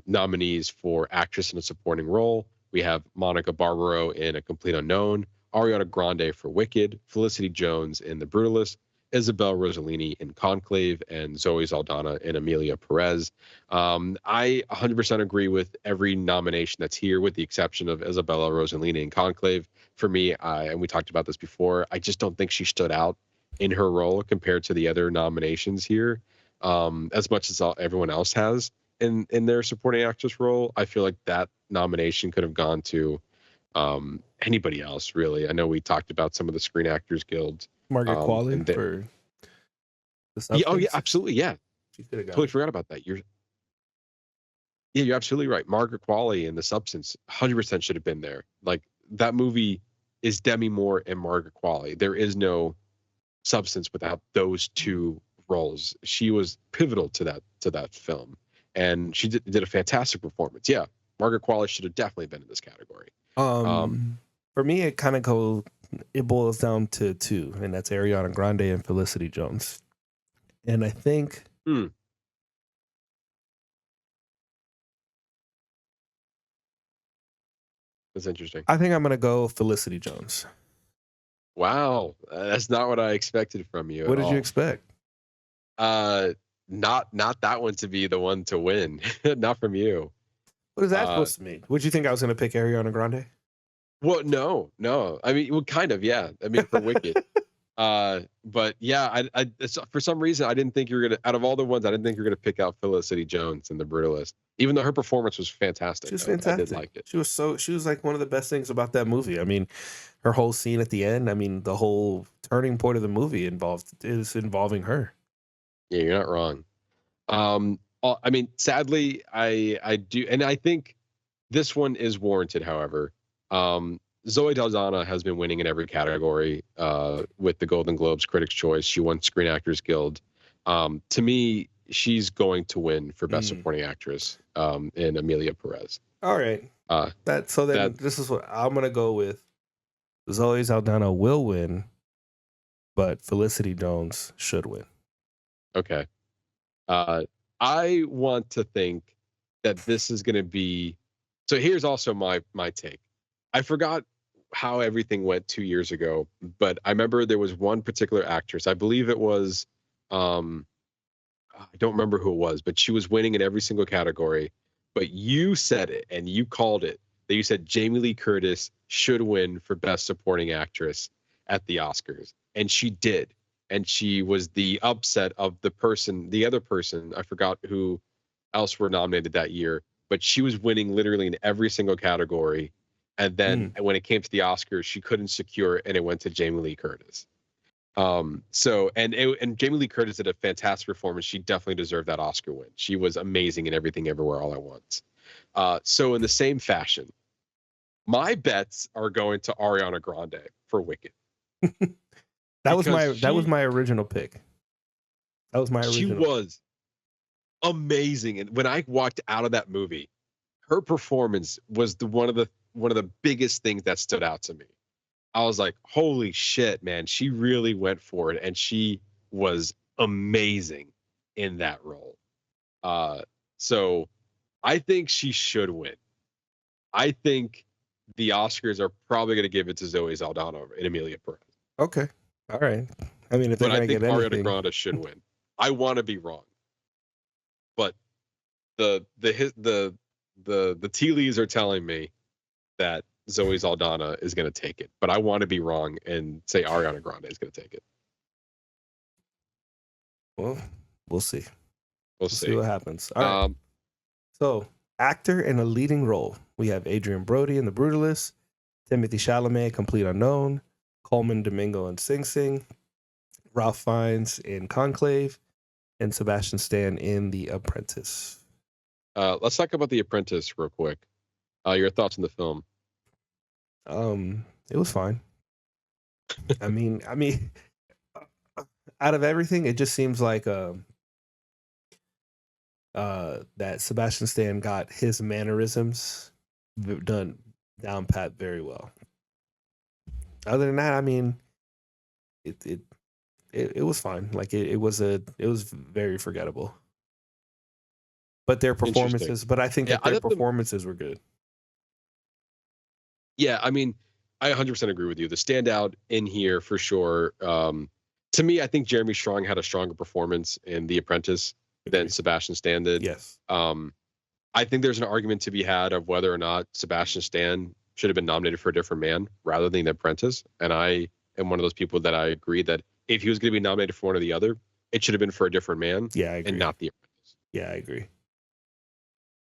nominees for actress in a supporting role. We have Monica Barbaro in A Complete Unknown, Ariana Grande for Wicked, Felicity Jones in The Brutalist, Isabel Rossellini in Conclave, and Zoe Saldana in Amelia Perez. I 100% agree with every nomination that's here, with the exception of Isabella Rossellini in Conclave. For me, and we talked about this before, I just don't think she stood out in her role compared to the other nominations here, as much as everyone else has in their supporting actress role. I feel like that nomination could have gone to anybody else, really. I know we talked about some of the Screen Actors Guild. Margaret Qualley for The Substance. Yeah, oh yeah, absolutely, yeah. She could have Totally forgot about that. You're absolutely right. Margaret Qualley in The Substance 100% should have been there. Like, that movie is Demi Moore and Margaret Qualley. There is no Substance without those two roles. She was pivotal to that film, and she did a fantastic performance. Yeah, Margaret Qualley should have definitely been in this category. For me, it boils down to two, and that's Ariana Grande and Felicity Jones. And I think that's interesting. I think I'm gonna go Felicity Jones. Wow, that's not what I expected from you. What did you expect? Not that one to be the one to win. Not from you. What is that supposed to mean? Would you think I was gonna pick Ariana Grande? Well, no. I mean, well, kind of, yeah. I mean, for Wicked. But yeah, I for some reason I didn't think you were gonna. Out of all the ones, I didn't think you were gonna pick out Felicity Jones in The Brutalist, even though her performance was fantastic. She was fantastic. I did like it. She was like one of the best things about that movie. I mean, her whole scene at the end. I mean, the whole turning point of the movie involving her. Yeah, you're not wrong. I mean, sadly, I do, and I think this one is warranted. However, Zoe Saldana has been winning in every category with the Golden Globes, Critics' Choice. She won Screen Actors Guild. To me, she's going to win for Best Supporting Actress in Emilia Perez. All right. That This is what I'm gonna go with. Zoe Saldana will win, but Felicity Jones should win. Okay. I want to think that this is going to be. So here's also my take. I forgot how everything went 2 years ago, but I remember there was one particular actress. I believe it was. I don't remember who it was, but she was winning in every single category. But you said it and you called it. That you said Jamie Lee Curtis should win for Best Supporting Actress at the Oscars, and she did. And she was the upset of the other person. I forgot who else were nominated that year, but she was winning literally in every single category. And then when it came to the Oscars, she couldn't secure it, and it went to Jamie Lee Curtis. And Jamie Lee Curtis did a fantastic performance. She definitely deserved that Oscar win. She was amazing in Everything Everywhere All at Once. So in the same fashion, my bets are going to Ariana Grande for Wicked. That was my original pick. That was my original. She was amazing, and when I walked out of that movie, her performance was one of the biggest things that stood out to me. I was like, "Holy shit, man!" She really went for it, and she was amazing in that role. So I think she should win. I think the Oscars are probably going to give it to Zoe Saldana and Emilia Perez. Okay. All right. I mean, if they're going to get anything, Ariana Grande should win. I want to be wrong, but the tea leaves are telling me that Zoe Saldana is going to take it. But I want to be wrong and say Ariana Grande is going to take it. Well, we'll see. We'll see what happens. All right. So, actor in a leading role, we have Adrian Brody in The Brutalist, Timothée Chalamet, Complete Unknown, Coleman Domingo in Sing Sing, Ralph Fiennes in Conclave, and Sebastian Stan in The Apprentice. Let's talk about The Apprentice real quick. Your thoughts on the film? It was fine. I mean, out of everything, it just seems like that Sebastian Stan got his mannerisms done down pat very well. Other than that, I mean, it was fine. Like it was very forgettable. But their performances, I think that their performances were good. Yeah, I mean, I 100% agree with you. The standout in here for sure. To me, I think Jeremy Strong had a stronger performance in The Apprentice than Sebastian Stan did. Yes. I think there's an argument to be had of whether or not Sebastian Stan should have been nominated for A Different Man rather than The Apprentice. And I am one of those people that I agree that if he was going to be nominated for one or the other, it should have been for A Different Man. Yeah, I agree. And not The Apprentice. Yeah, I agree.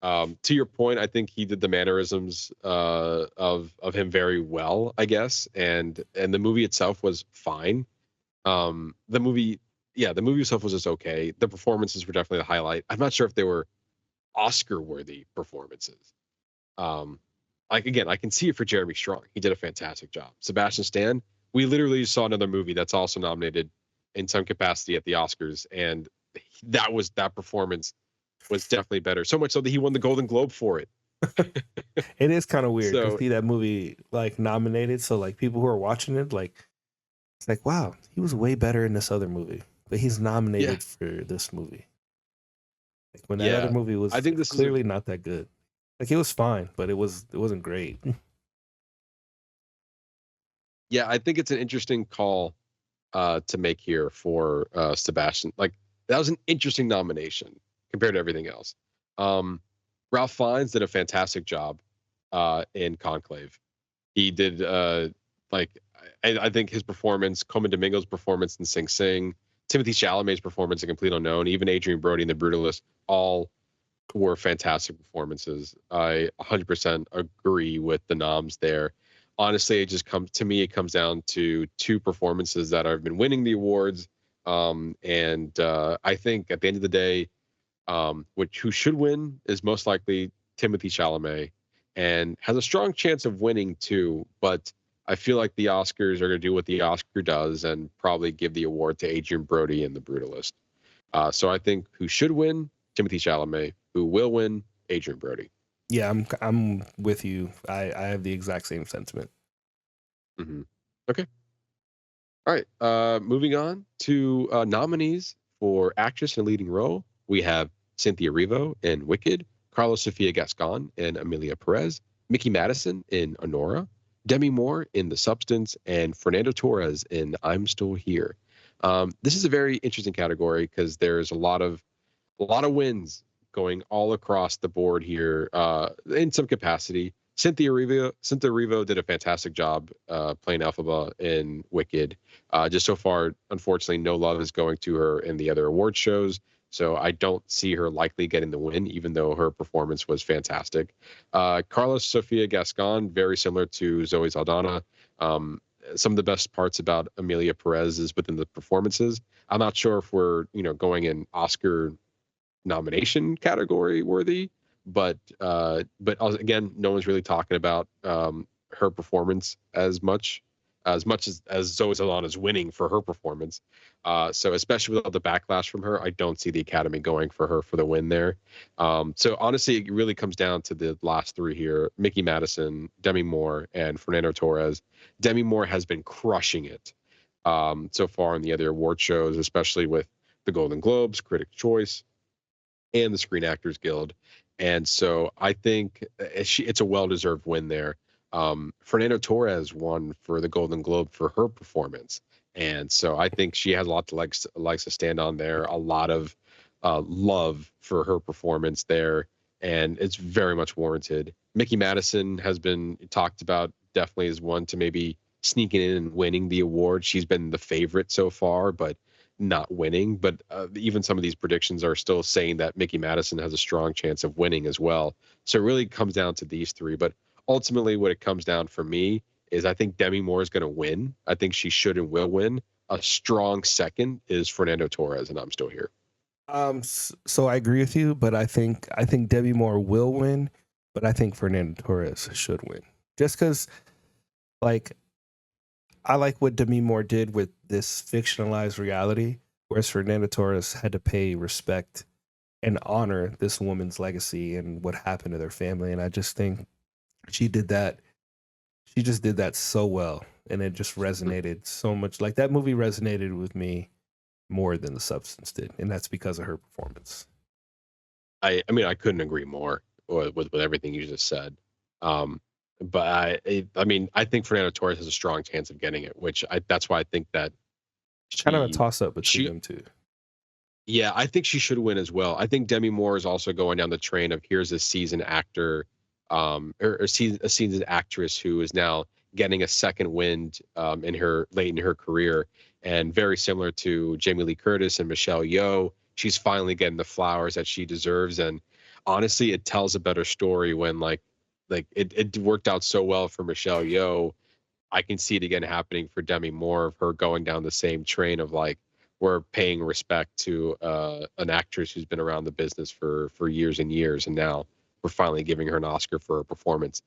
To your point, I think he did the mannerisms of him very well, I guess, and the movie itself was fine. The movie itself was just okay. The performances were definitely the highlight. I'm not sure if they were Oscar-worthy performances. Like again, I can see it for Jeremy Strong. He did a fantastic job. Sebastian Stan, we literally saw another movie that's also nominated in some capacity at the Oscars, and that performance was definitely better. So much so that he won the Golden Globe for it. It is kind of weird to see that movie like nominated. So like people who are watching it, like it's like, wow, he was way better in this other movie, but he's nominated for this movie. Like when that other movie was, I think this clearly not that good. Like it was fine, but it wasn't great. Yeah, I think it's an interesting call to make here for Sebastian. Like that was an interesting nomination compared to everything else. Ralph Fiennes did a fantastic job in Conclave. He did I think his performance, Coleman Domingo's performance in Sing Sing, Timothée Chalamet's performance in Complete Unknown, even Adrian Brody in The Brutalist, all were fantastic performances. I 100% agree with the noms there. Honestly, it comes down to two performances that have been winning the awards. I think at the end of the day, which who should win is most likely Timothy Chalamet, and has a strong chance of winning too. But I feel like the Oscars are going to do what the Oscar does and probably give the award to Adrian Brody in The Brutalist. So I think who should win, Timothy Chalamet. Who will win, Adrian Brody. Yeah, I'm with you. I have the exact same sentiment. Mm-hmm. Okay. All right. Moving on to nominees for actress in a leading role. We have Cynthia Erivo in Wicked, Carlos Sofia Gascon in Amelia Perez, Mickey Madison in Honora, Demi Moore in The Substance, and Fernando Torres in I'm Still Here. This is a very interesting category because there's a lot of wins going all across the board here in some capacity. Cynthia Erivo did a fantastic job playing Elphaba in Wicked. Just so far, unfortunately, no love is going to her in the other award shows. So I don't see her likely getting the win, even though her performance was fantastic. Carlos Sofia Gascon, very similar to Zoe Saldana. Some of the best parts about Amelia Perez is within the performances. I'm not sure if we're going in Oscar nomination category worthy, but again, no one's really talking about her performance as much as Zoe Saldana's winning for her performance. So especially with all the backlash from her, I don't see the Academy going for her for the win there. So honestly, it really comes down to the last three here: Mickey Madison, Demi Moore, and Fernando Torres. Demi Moore has been crushing it so far in the other award shows, especially with the Golden Globes, Critics' Choice, and the Screen Actors Guild. And so I think it's a well-deserved win there. Fernando Torres won for the Golden Globe for her performance. And so I think she has a lot to likes to stand on there, a lot of love for her performance there. And it's very much warranted. Mickey Madison has been talked about definitely as one to maybe sneaking in and winning the award. She's been the favorite so far, but not winning. But even some of these predictions are still saying that Mickey Madison has a strong chance of winning as well. So it really comes down to these three. But ultimately, what it comes down for me is I think Demi Moore is going to win. I think she should and will win. A strong second is Fernando Torres, and I'm Still Here. So I agree with you, but I think Demi Moore will win, but I think Fernando Torres should win. Just because, like, I like what Demi Moore did with this fictionalized reality, whereas Fernando Torres had to pay respect and honor this woman's legacy and what happened to their family. And I just think she did that. She just did that so well. And it just resonated so much. Like, that movie resonated with me more than The Substance did. And that's because of her performance. I mean, I couldn't agree more with everything you just said. But I mean, I think Fernando Torres has a strong chance of getting it, that's why I think that kind of a toss up between them two. Yeah, I think she should win as well. I think Demi Moore is also going down the train of here's a seasoned actor, or a seasoned actress who is now getting a second wind late in her career, and very similar to Jamie Lee Curtis and Michelle Yeoh, she's finally getting the flowers that she deserves. And honestly, it tells a better story when like it worked out so well for Michelle Yeoh. I can see it again happening for Demi Moore, of her going down the same train of like, we're paying respect to an actress who's been around the business for years and years, and now we're finally giving her an Oscar for her performance,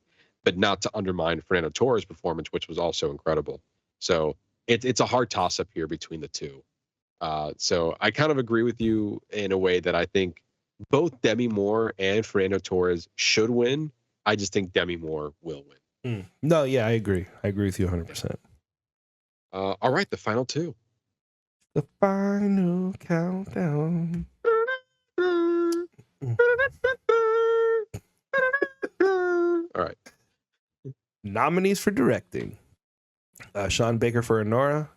but not to undermine Fernando Torres' performance, which was also incredible. So it's a hard toss up here between the two. So I kind of agree with you in a way that I think both Demi Moore and Fernando Torres should win. I just think Demi Moore will win. No, yeah, I agree. I agree with you 100%. All right, the final two. The final countdown. All right. Nominees for directing. Sean Baker for Honora,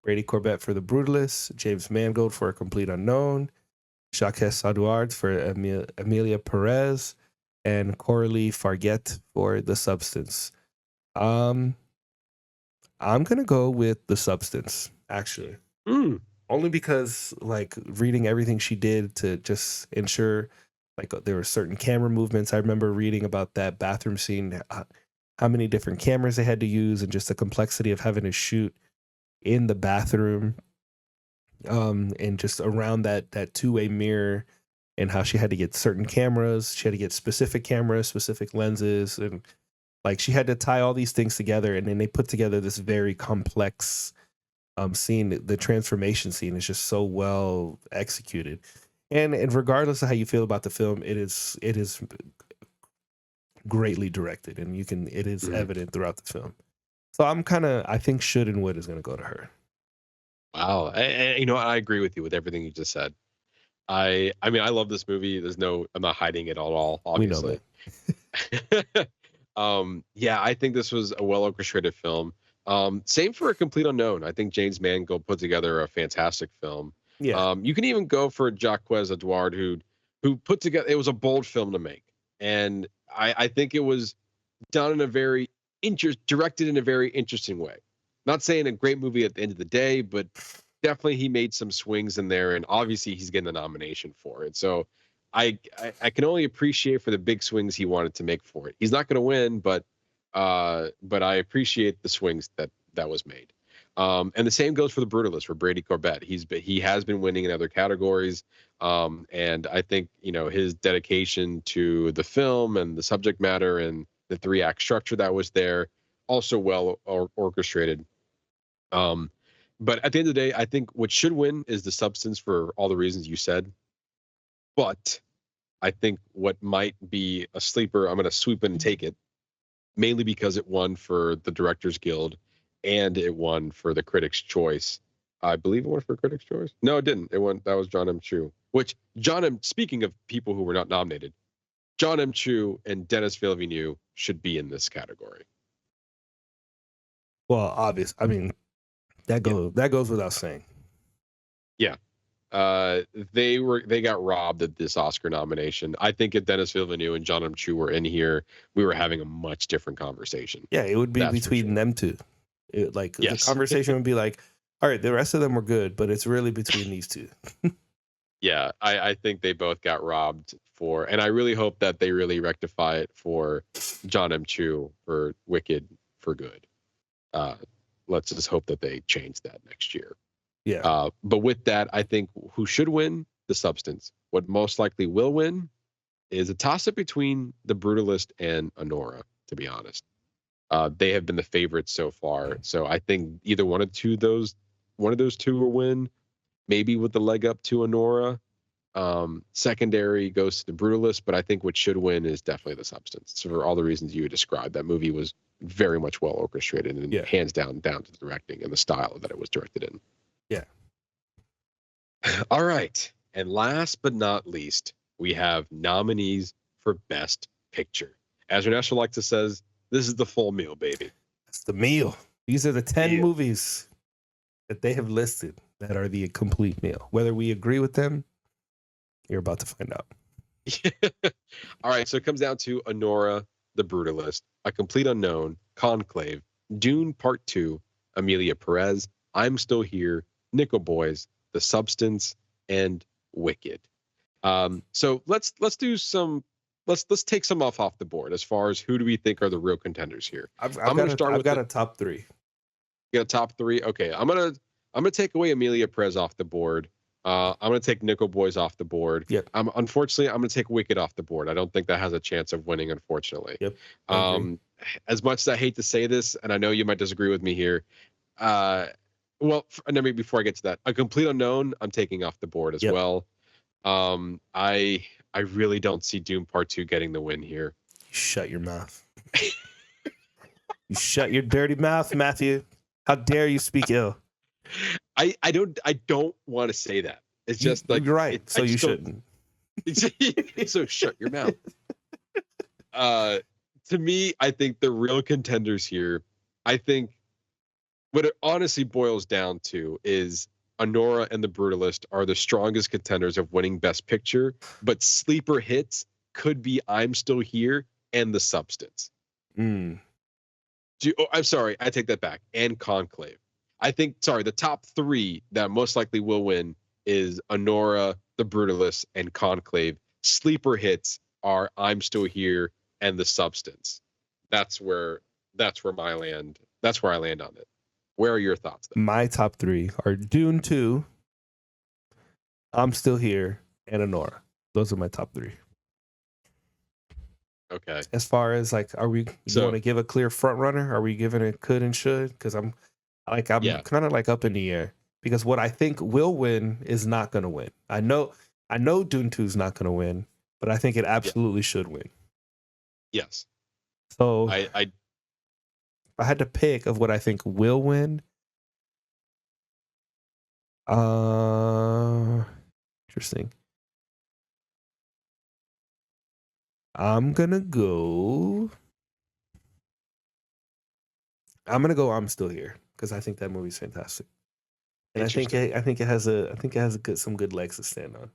Brady Corbett for The Brutalist, James Mangold for A Complete Unknown, Jacques Sadoard for Amelia Perez, and Coralie Farguet for The Substance. I'm gonna go with The Substance, actually. Only because, like, reading everything she did to just ensure, like, there were certain camera movements. I remember reading about that bathroom scene, how many different cameras they had to use, and just the complexity of having to shoot in the bathroom, and just around that two-way mirror and how she had to get certain cameras. She had to get specific cameras, specific lenses, and like she had to tie all these things together, and then they put together this very complex scene. The transformation scene is just so well executed, and regardless of how you feel about the film, it is greatly directed, and it is evident throughout the film. So I think should and would is going to go to her. Wow, I agree with you with everything you just said. I mean, I love this movie. I'm not hiding it at all, obviously. We know that. Yeah, I think this was a well orchestrated film. Same for A Complete Unknown. I think James Mangold put together a fantastic film. Yeah. You can even go for Jacques Edouard, who put together. It was a bold film to make, and I think it was done in a very directed in a very interesting way. Not saying a great movie at the end of the day, but definitely he made some swings in there, and obviously he's getting the nomination for it. So I can only appreciate for the big swings he wanted to make for it. He's not going to win, but I appreciate the swings that was made. And the same goes for The Brutalist for Brady Corbett. He has been winning in other categories, and I think his dedication to the film and the subject matter and the 3-act structure that was there also well orchestrated. But at the end of the day, I think what should win is the substance for all the reasons you said. But I think what might be a sleeper, I'm going to swoop in and take it, mainly because it won for the Directors Guild and it won for the Critics' Choice. I believe it won for Critics' Choice. No, it didn't. That was John M. Chu. Speaking of people who were not nominated, John M. Chu and Denis Villeneuve should be in this category. Well, obvious. I mean, that goes without saying. Yeah. They got robbed of this Oscar nomination. I think if Denis Villeneuve and John M. Chu were in here, we were having a much different conversation. Yeah, it would be between them two. The conversation would be like, all right, the rest of them were good, but it's really between these two. Yeah, I think they both got robbed and I really hope that they really rectify it for John M. Chu for Wicked for Good. Let's just hope that they change that next year. Yeah. But with that, I think who should win? The substance. What most likely will win is a toss-up between The Brutalist and Anora, to be honest. They have been the favorites so far. So I think either one of those two will win, maybe with the leg up to Anora. Secondary goes to The Brutalist, but I think what should win is definitely the substance. So for all the reasons you described, that movie was very much well orchestrated and hands down to the directing and the style that it was directed in. Yeah. All right. And last but not least, we have nominees for Best Picture. As Ernesto likes to says, this is the full meal, baby. That's the meal. These are the 10 movies that they have listed that are the complete meal. Whether we agree with them, you're about to find out. All right. So it comes down to Anora, The Brutalist, A Complete Unknown, Conclave, Dune Part 2, Amelia Perez, I'm Still Here, Nickel Boys, The Substance, and Wicked. So let's take some off the board as far as who do we think are the real contenders here. I've got a top 3. You got a top 3? Okay, I'm gonna take away Amelia Perez off the board. I'm gonna take Nickel Boys off the board. Yep. Unfortunately, I'm gonna take Wicked off the board. I don't think that has a chance of winning, unfortunately. Yep. As much as I hate to say this, and I know you might disagree with me here, before I get to that, A Complete Unknown, I'm taking off the board as well. I really don't see Dune Part 2 getting the win here. You shut your mouth. You shut your dirty mouth, Matthew. How dare you speak ill? I don't want to say that. It's just like you're right. So you shouldn't. So shut your mouth. To me, I think the real contenders here, I think what it honestly boils down to is Anora and The Brutalist are the strongest contenders of winning Best Picture, but sleeper hits could be I'm Still Here and The Substance. I'm sorry, I take that back. And Conclave. I think, the top 3 that most likely will win is Anora, The Brutalist, and Conclave. Sleeper hits are I'm Still Here and The Substance. That's where I land on it. Where are your thoughts, though? My top 3 are Dune 2, I'm Still Here, and Anora. Those are my top 3. Okay. As far as like, are we So- want to give a clear front runner? Are we giving it could and should? Because I'm Yeah. kind of like up in the air, because what I think will win is not going to win. I know Dune 2 is not going to win, but I think it absolutely should win. Yes. So I if I had to pick of what I think will win, interesting. I'm gonna go. I'm Still Here, because I think that movie's fantastic, and I think it has some good legs to stand on.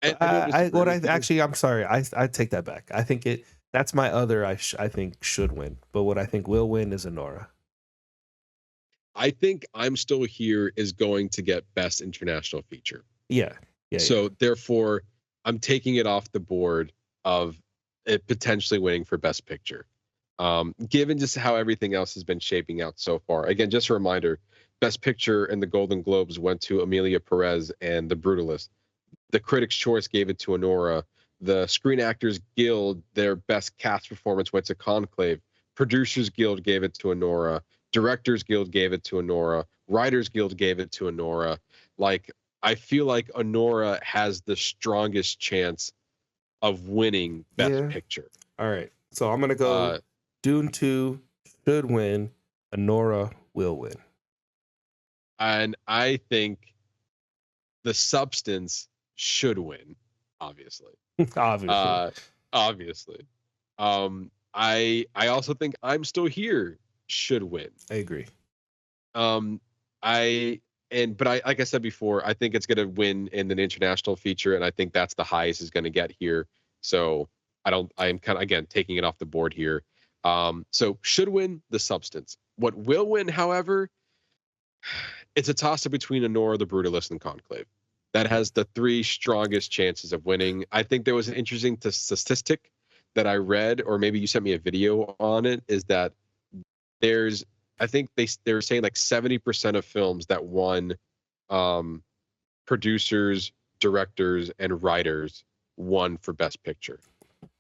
I'm sorry. I take that back. I think that's my other. I think should win, but what I think will win is Anora. I think I'm Still Here is going to get Best International Feature. Yeah. So therefore, I'm taking it off the board of it potentially winning for Best Picture. Given just how everything else has been shaping out so far. Again, just a reminder, Best Picture and the Golden Globes went to Emilia Perez and The Brutalist. The Critics' Choice gave it to Anora. The Screen Actors Guild, their best cast performance went to Conclave. Producers Guild gave it to Anora. Directors Guild gave it to Anora. Writers Guild gave it to Anora. Like, I feel like Anora has the strongest chance of winning Best Picture. All right. So I'm going to go Dune 2 should win. Anora will win. And I think The Substance should win, obviously. Obviously. I also think I'm Still Here should win. I agree. But like I said before, I think it's going to win in an international feature, and I think that's the highest is going to get here. So I'm kind of, again, taking it off the board here. So should win The Substance. What will win, however, it's a toss-up between Anora, The Brutalist, and Conclave. That has the 3 strongest chances of winning. I think there was an interesting statistic that I read, or maybe you sent me a video on it, is that I think they're saying like 70% of films that won producers, directors, and writers won for Best Picture.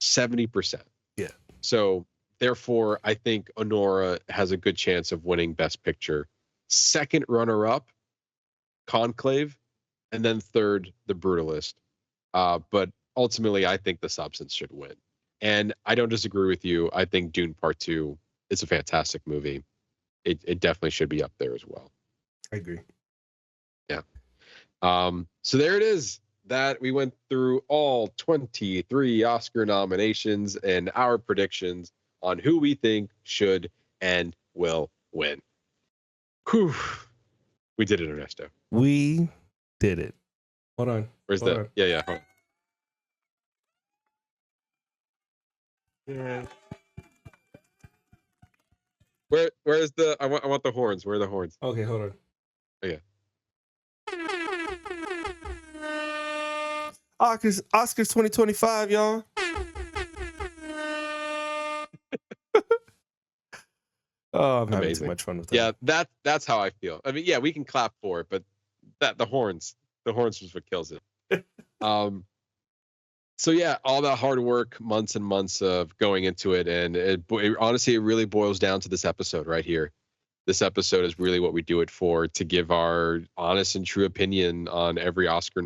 70%. Yeah. So therefore, I think Anora has a good chance of winning Best Picture. Second runner-up, Conclave, and then third, The Brutalist. But ultimately, I think The Substance should win. And I don't disagree with you. I think Dune Part 2 is a fantastic movie. It definitely should be up there as well. I agree. Yeah. So there it is. That we went through all 23 Oscar nominations and our predictions on who we think should and will win. Whew. We did it, Ernesto. We did it. Hold on. Where's Hold that? on. Yeah. Hold on. Yeah. Where's the? I want the horns. Where are the horns? Okay, hold on. Oh, yeah. Oscars 2025, y'all. Oh, I'm having too much fun with that. Yeah, that's how I feel. I mean, yeah, we can clap for it, but the horns is what kills it. So yeah, all that hard work, months and months of going into it, and honestly, it really boils down to this episode right here. This episode is really what we do it for, to give our honest and true opinion on every Oscar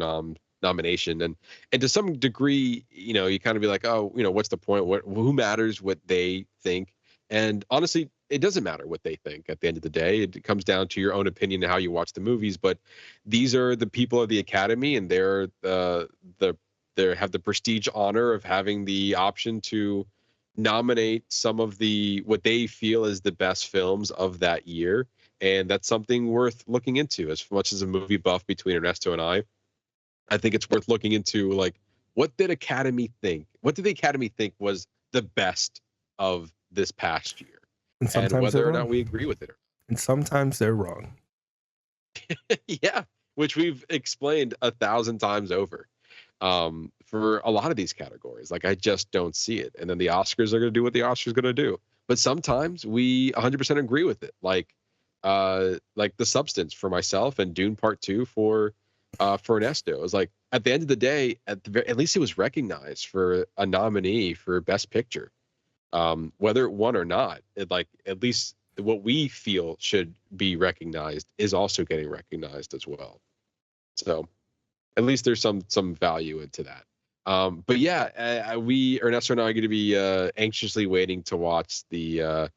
nomination, and to some degree, you kind of be like, oh, what's the point? Who matters what they think? And honestly, it doesn't matter what they think at the end of the day. It comes down to your own opinion and how you watch the movies. But these are the people of the Academy, and they're they have the prestige honor of having the option to nominate some of what they feel is the best films of that year. And that's something worth looking into. As much as a movie buff between Ernesto and I think it's worth looking into, like, what did Academy think? What did the Academy think was the best of this past year? And whether or not we agree with it. And sometimes they're wrong. Yeah, which we've explained 1,000 times over. For a lot of these categories, like, I just don't see it. And then the Oscars are going to do what the Oscars are going to do. But sometimes we 100% agree with it. Like The Substance for myself, and Dune Part 2 for Ernesto. It's like, at the end of the day, at least it was recognized for a nominee for Best Picture. Whether it won or not, at least what we feel should be recognized is also getting recognized as well. So at least there's some value into that. But yeah, we Ernesto and I are going to be anxiously waiting to watch the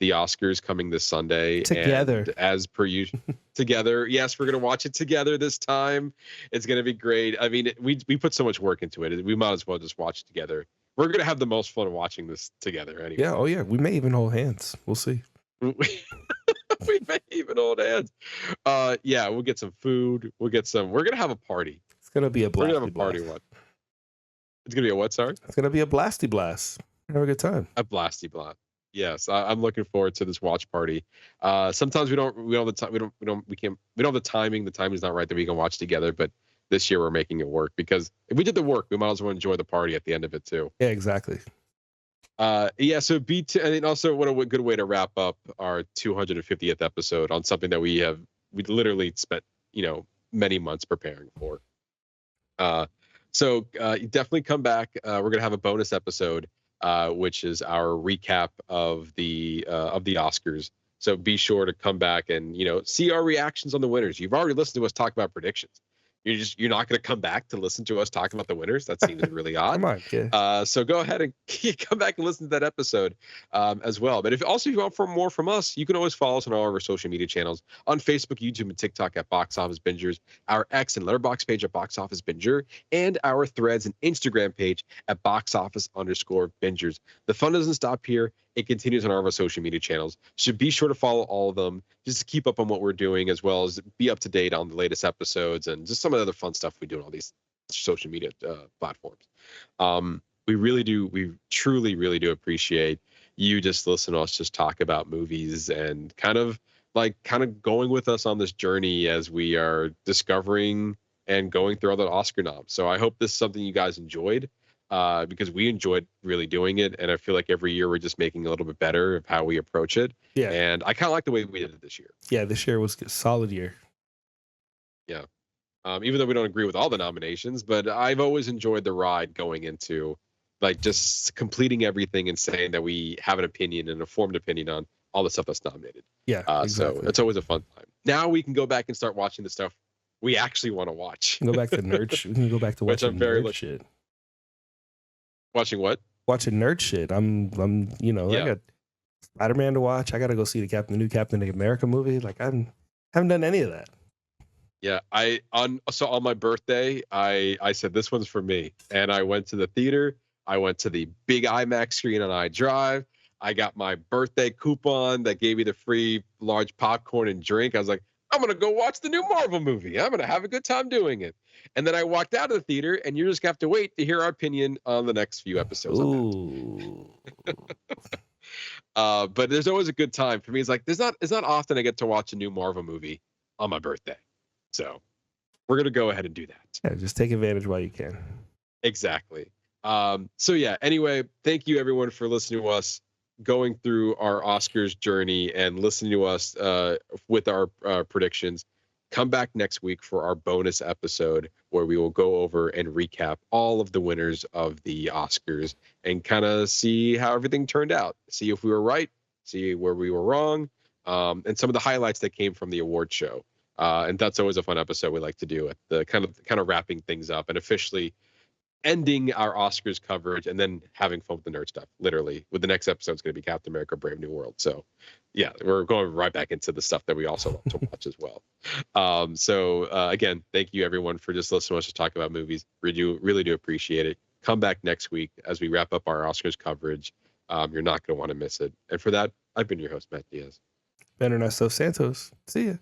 Oscars coming this Sunday together, and as per usual. Together, yes, we're going to watch it together this time. It's going to be great. I mean, we put so much work into it. We might as well just watch it together. We're going to have the most fun watching this together anyway. Yeah. Oh yeah. We may even hold hands. We'll see. We may even hold hands. Yeah, we'll get some food. We're gonna have a party. It's gonna be a blasty. We're gonna have a party. What? It's gonna be a what? Sorry. It's gonna be a blasty blast. Have a good time. A blasty blast. Yes, I'm looking forward to this watch party. Sometimes we don't have the time. We don't have the timing. The timing's not right that we can watch together. But this year we're making it work, because if we did the work, we might as well enjoy the party at the end of it too. Yeah, exactly. Yeah, so B2, and also what a good way to wrap up our 250th episode on something that we literally spent, many months preparing for. So you definitely come back. We're going to have a bonus episode, which is our recap of the Oscars. So be sure to come back and, see our reactions on the winners. You've already listened to us talk about predictions. You're not going to come back to listen to us talk about the winners. That seems really odd. Come on, kid. So go ahead and come back and listen to that episode as well. But if you want more from us, you can always follow us on all of our social media channels on Facebook, YouTube, and TikTok at Box Office Bingers, our X and Letterboxd page at Box Office Binger, and our Threads and Instagram page at _Bingers. The fun doesn't stop here. It continues on all of our social media channels. So be sure to follow all of them just to keep up on what we're doing, as well as be up to date on the latest episodes and just some of the other fun stuff we do on all these social media platforms. We truly, really do appreciate you just listening to us just talk about movies and kind of going with us on this journey as we are discovering and going through all the Oscar noms. So I hope this is something you guys enjoyed. Because we enjoyed really doing it, and I feel like every year we're just making a little bit better of how we approach it. Yeah, and I kind of like the way we did it this year. Yeah, this year was a solid year. Yeah, even though we don't agree with all the nominations, but I've always enjoyed the ride going into just completing everything and saying that we have an opinion and a formed opinion on all the stuff that's nominated. Yeah, exactly. So it's always a fun time. Now we can go back and start watching the stuff we actually want to watch. Go back to nerd. We can go back to watching nerd shit. Watching what? Watching nerd shit. I'm I got Spider-Man to watch. I got to go see the new Captain America movie. I haven't done any of that. Yeah, on my birthday, I said this one's for me, and I went to the theater. I went to the big IMAX screen on iDrive. I got my birthday coupon that gave me the free large popcorn and drink. I was like, I'm gonna go watch the new Marvel movie. I'm gonna have a good time doing it. And then I walked out of the theater, and you're just gonna have to wait to hear our opinion on the next few episodes. Ooh. But there's always a good time for me. It's not often I get to watch a new Marvel movie on my birthday. So we're gonna go ahead and do that. Yeah, just take advantage while you can. Exactly. So yeah. Anyway, thank you everyone for listening to us going through our Oscars journey and listening to us with our predictions. Come back next week for our bonus episode where we will go over and recap all of the winners of the Oscars and kind of see how everything turned out. See if we were right, see where we were wrong, and some of the highlights that came from the award show. And that's always a fun episode we like to do at the kind of wrapping things up and officially ending our Oscars coverage and then having fun with the nerd stuff. Literally, with the next episode is going to be Captain America: Brave New World. So yeah, we're going right back into the stuff that we also love to watch as well. So again, thank you everyone for just listening to us talk about movies. Really do appreciate it. Come back next week as we wrap up our Oscars coverage. You're not going to want to miss it. And for that, I've been your host, Matt Diaz. Ben Ernesto Santos. See ya.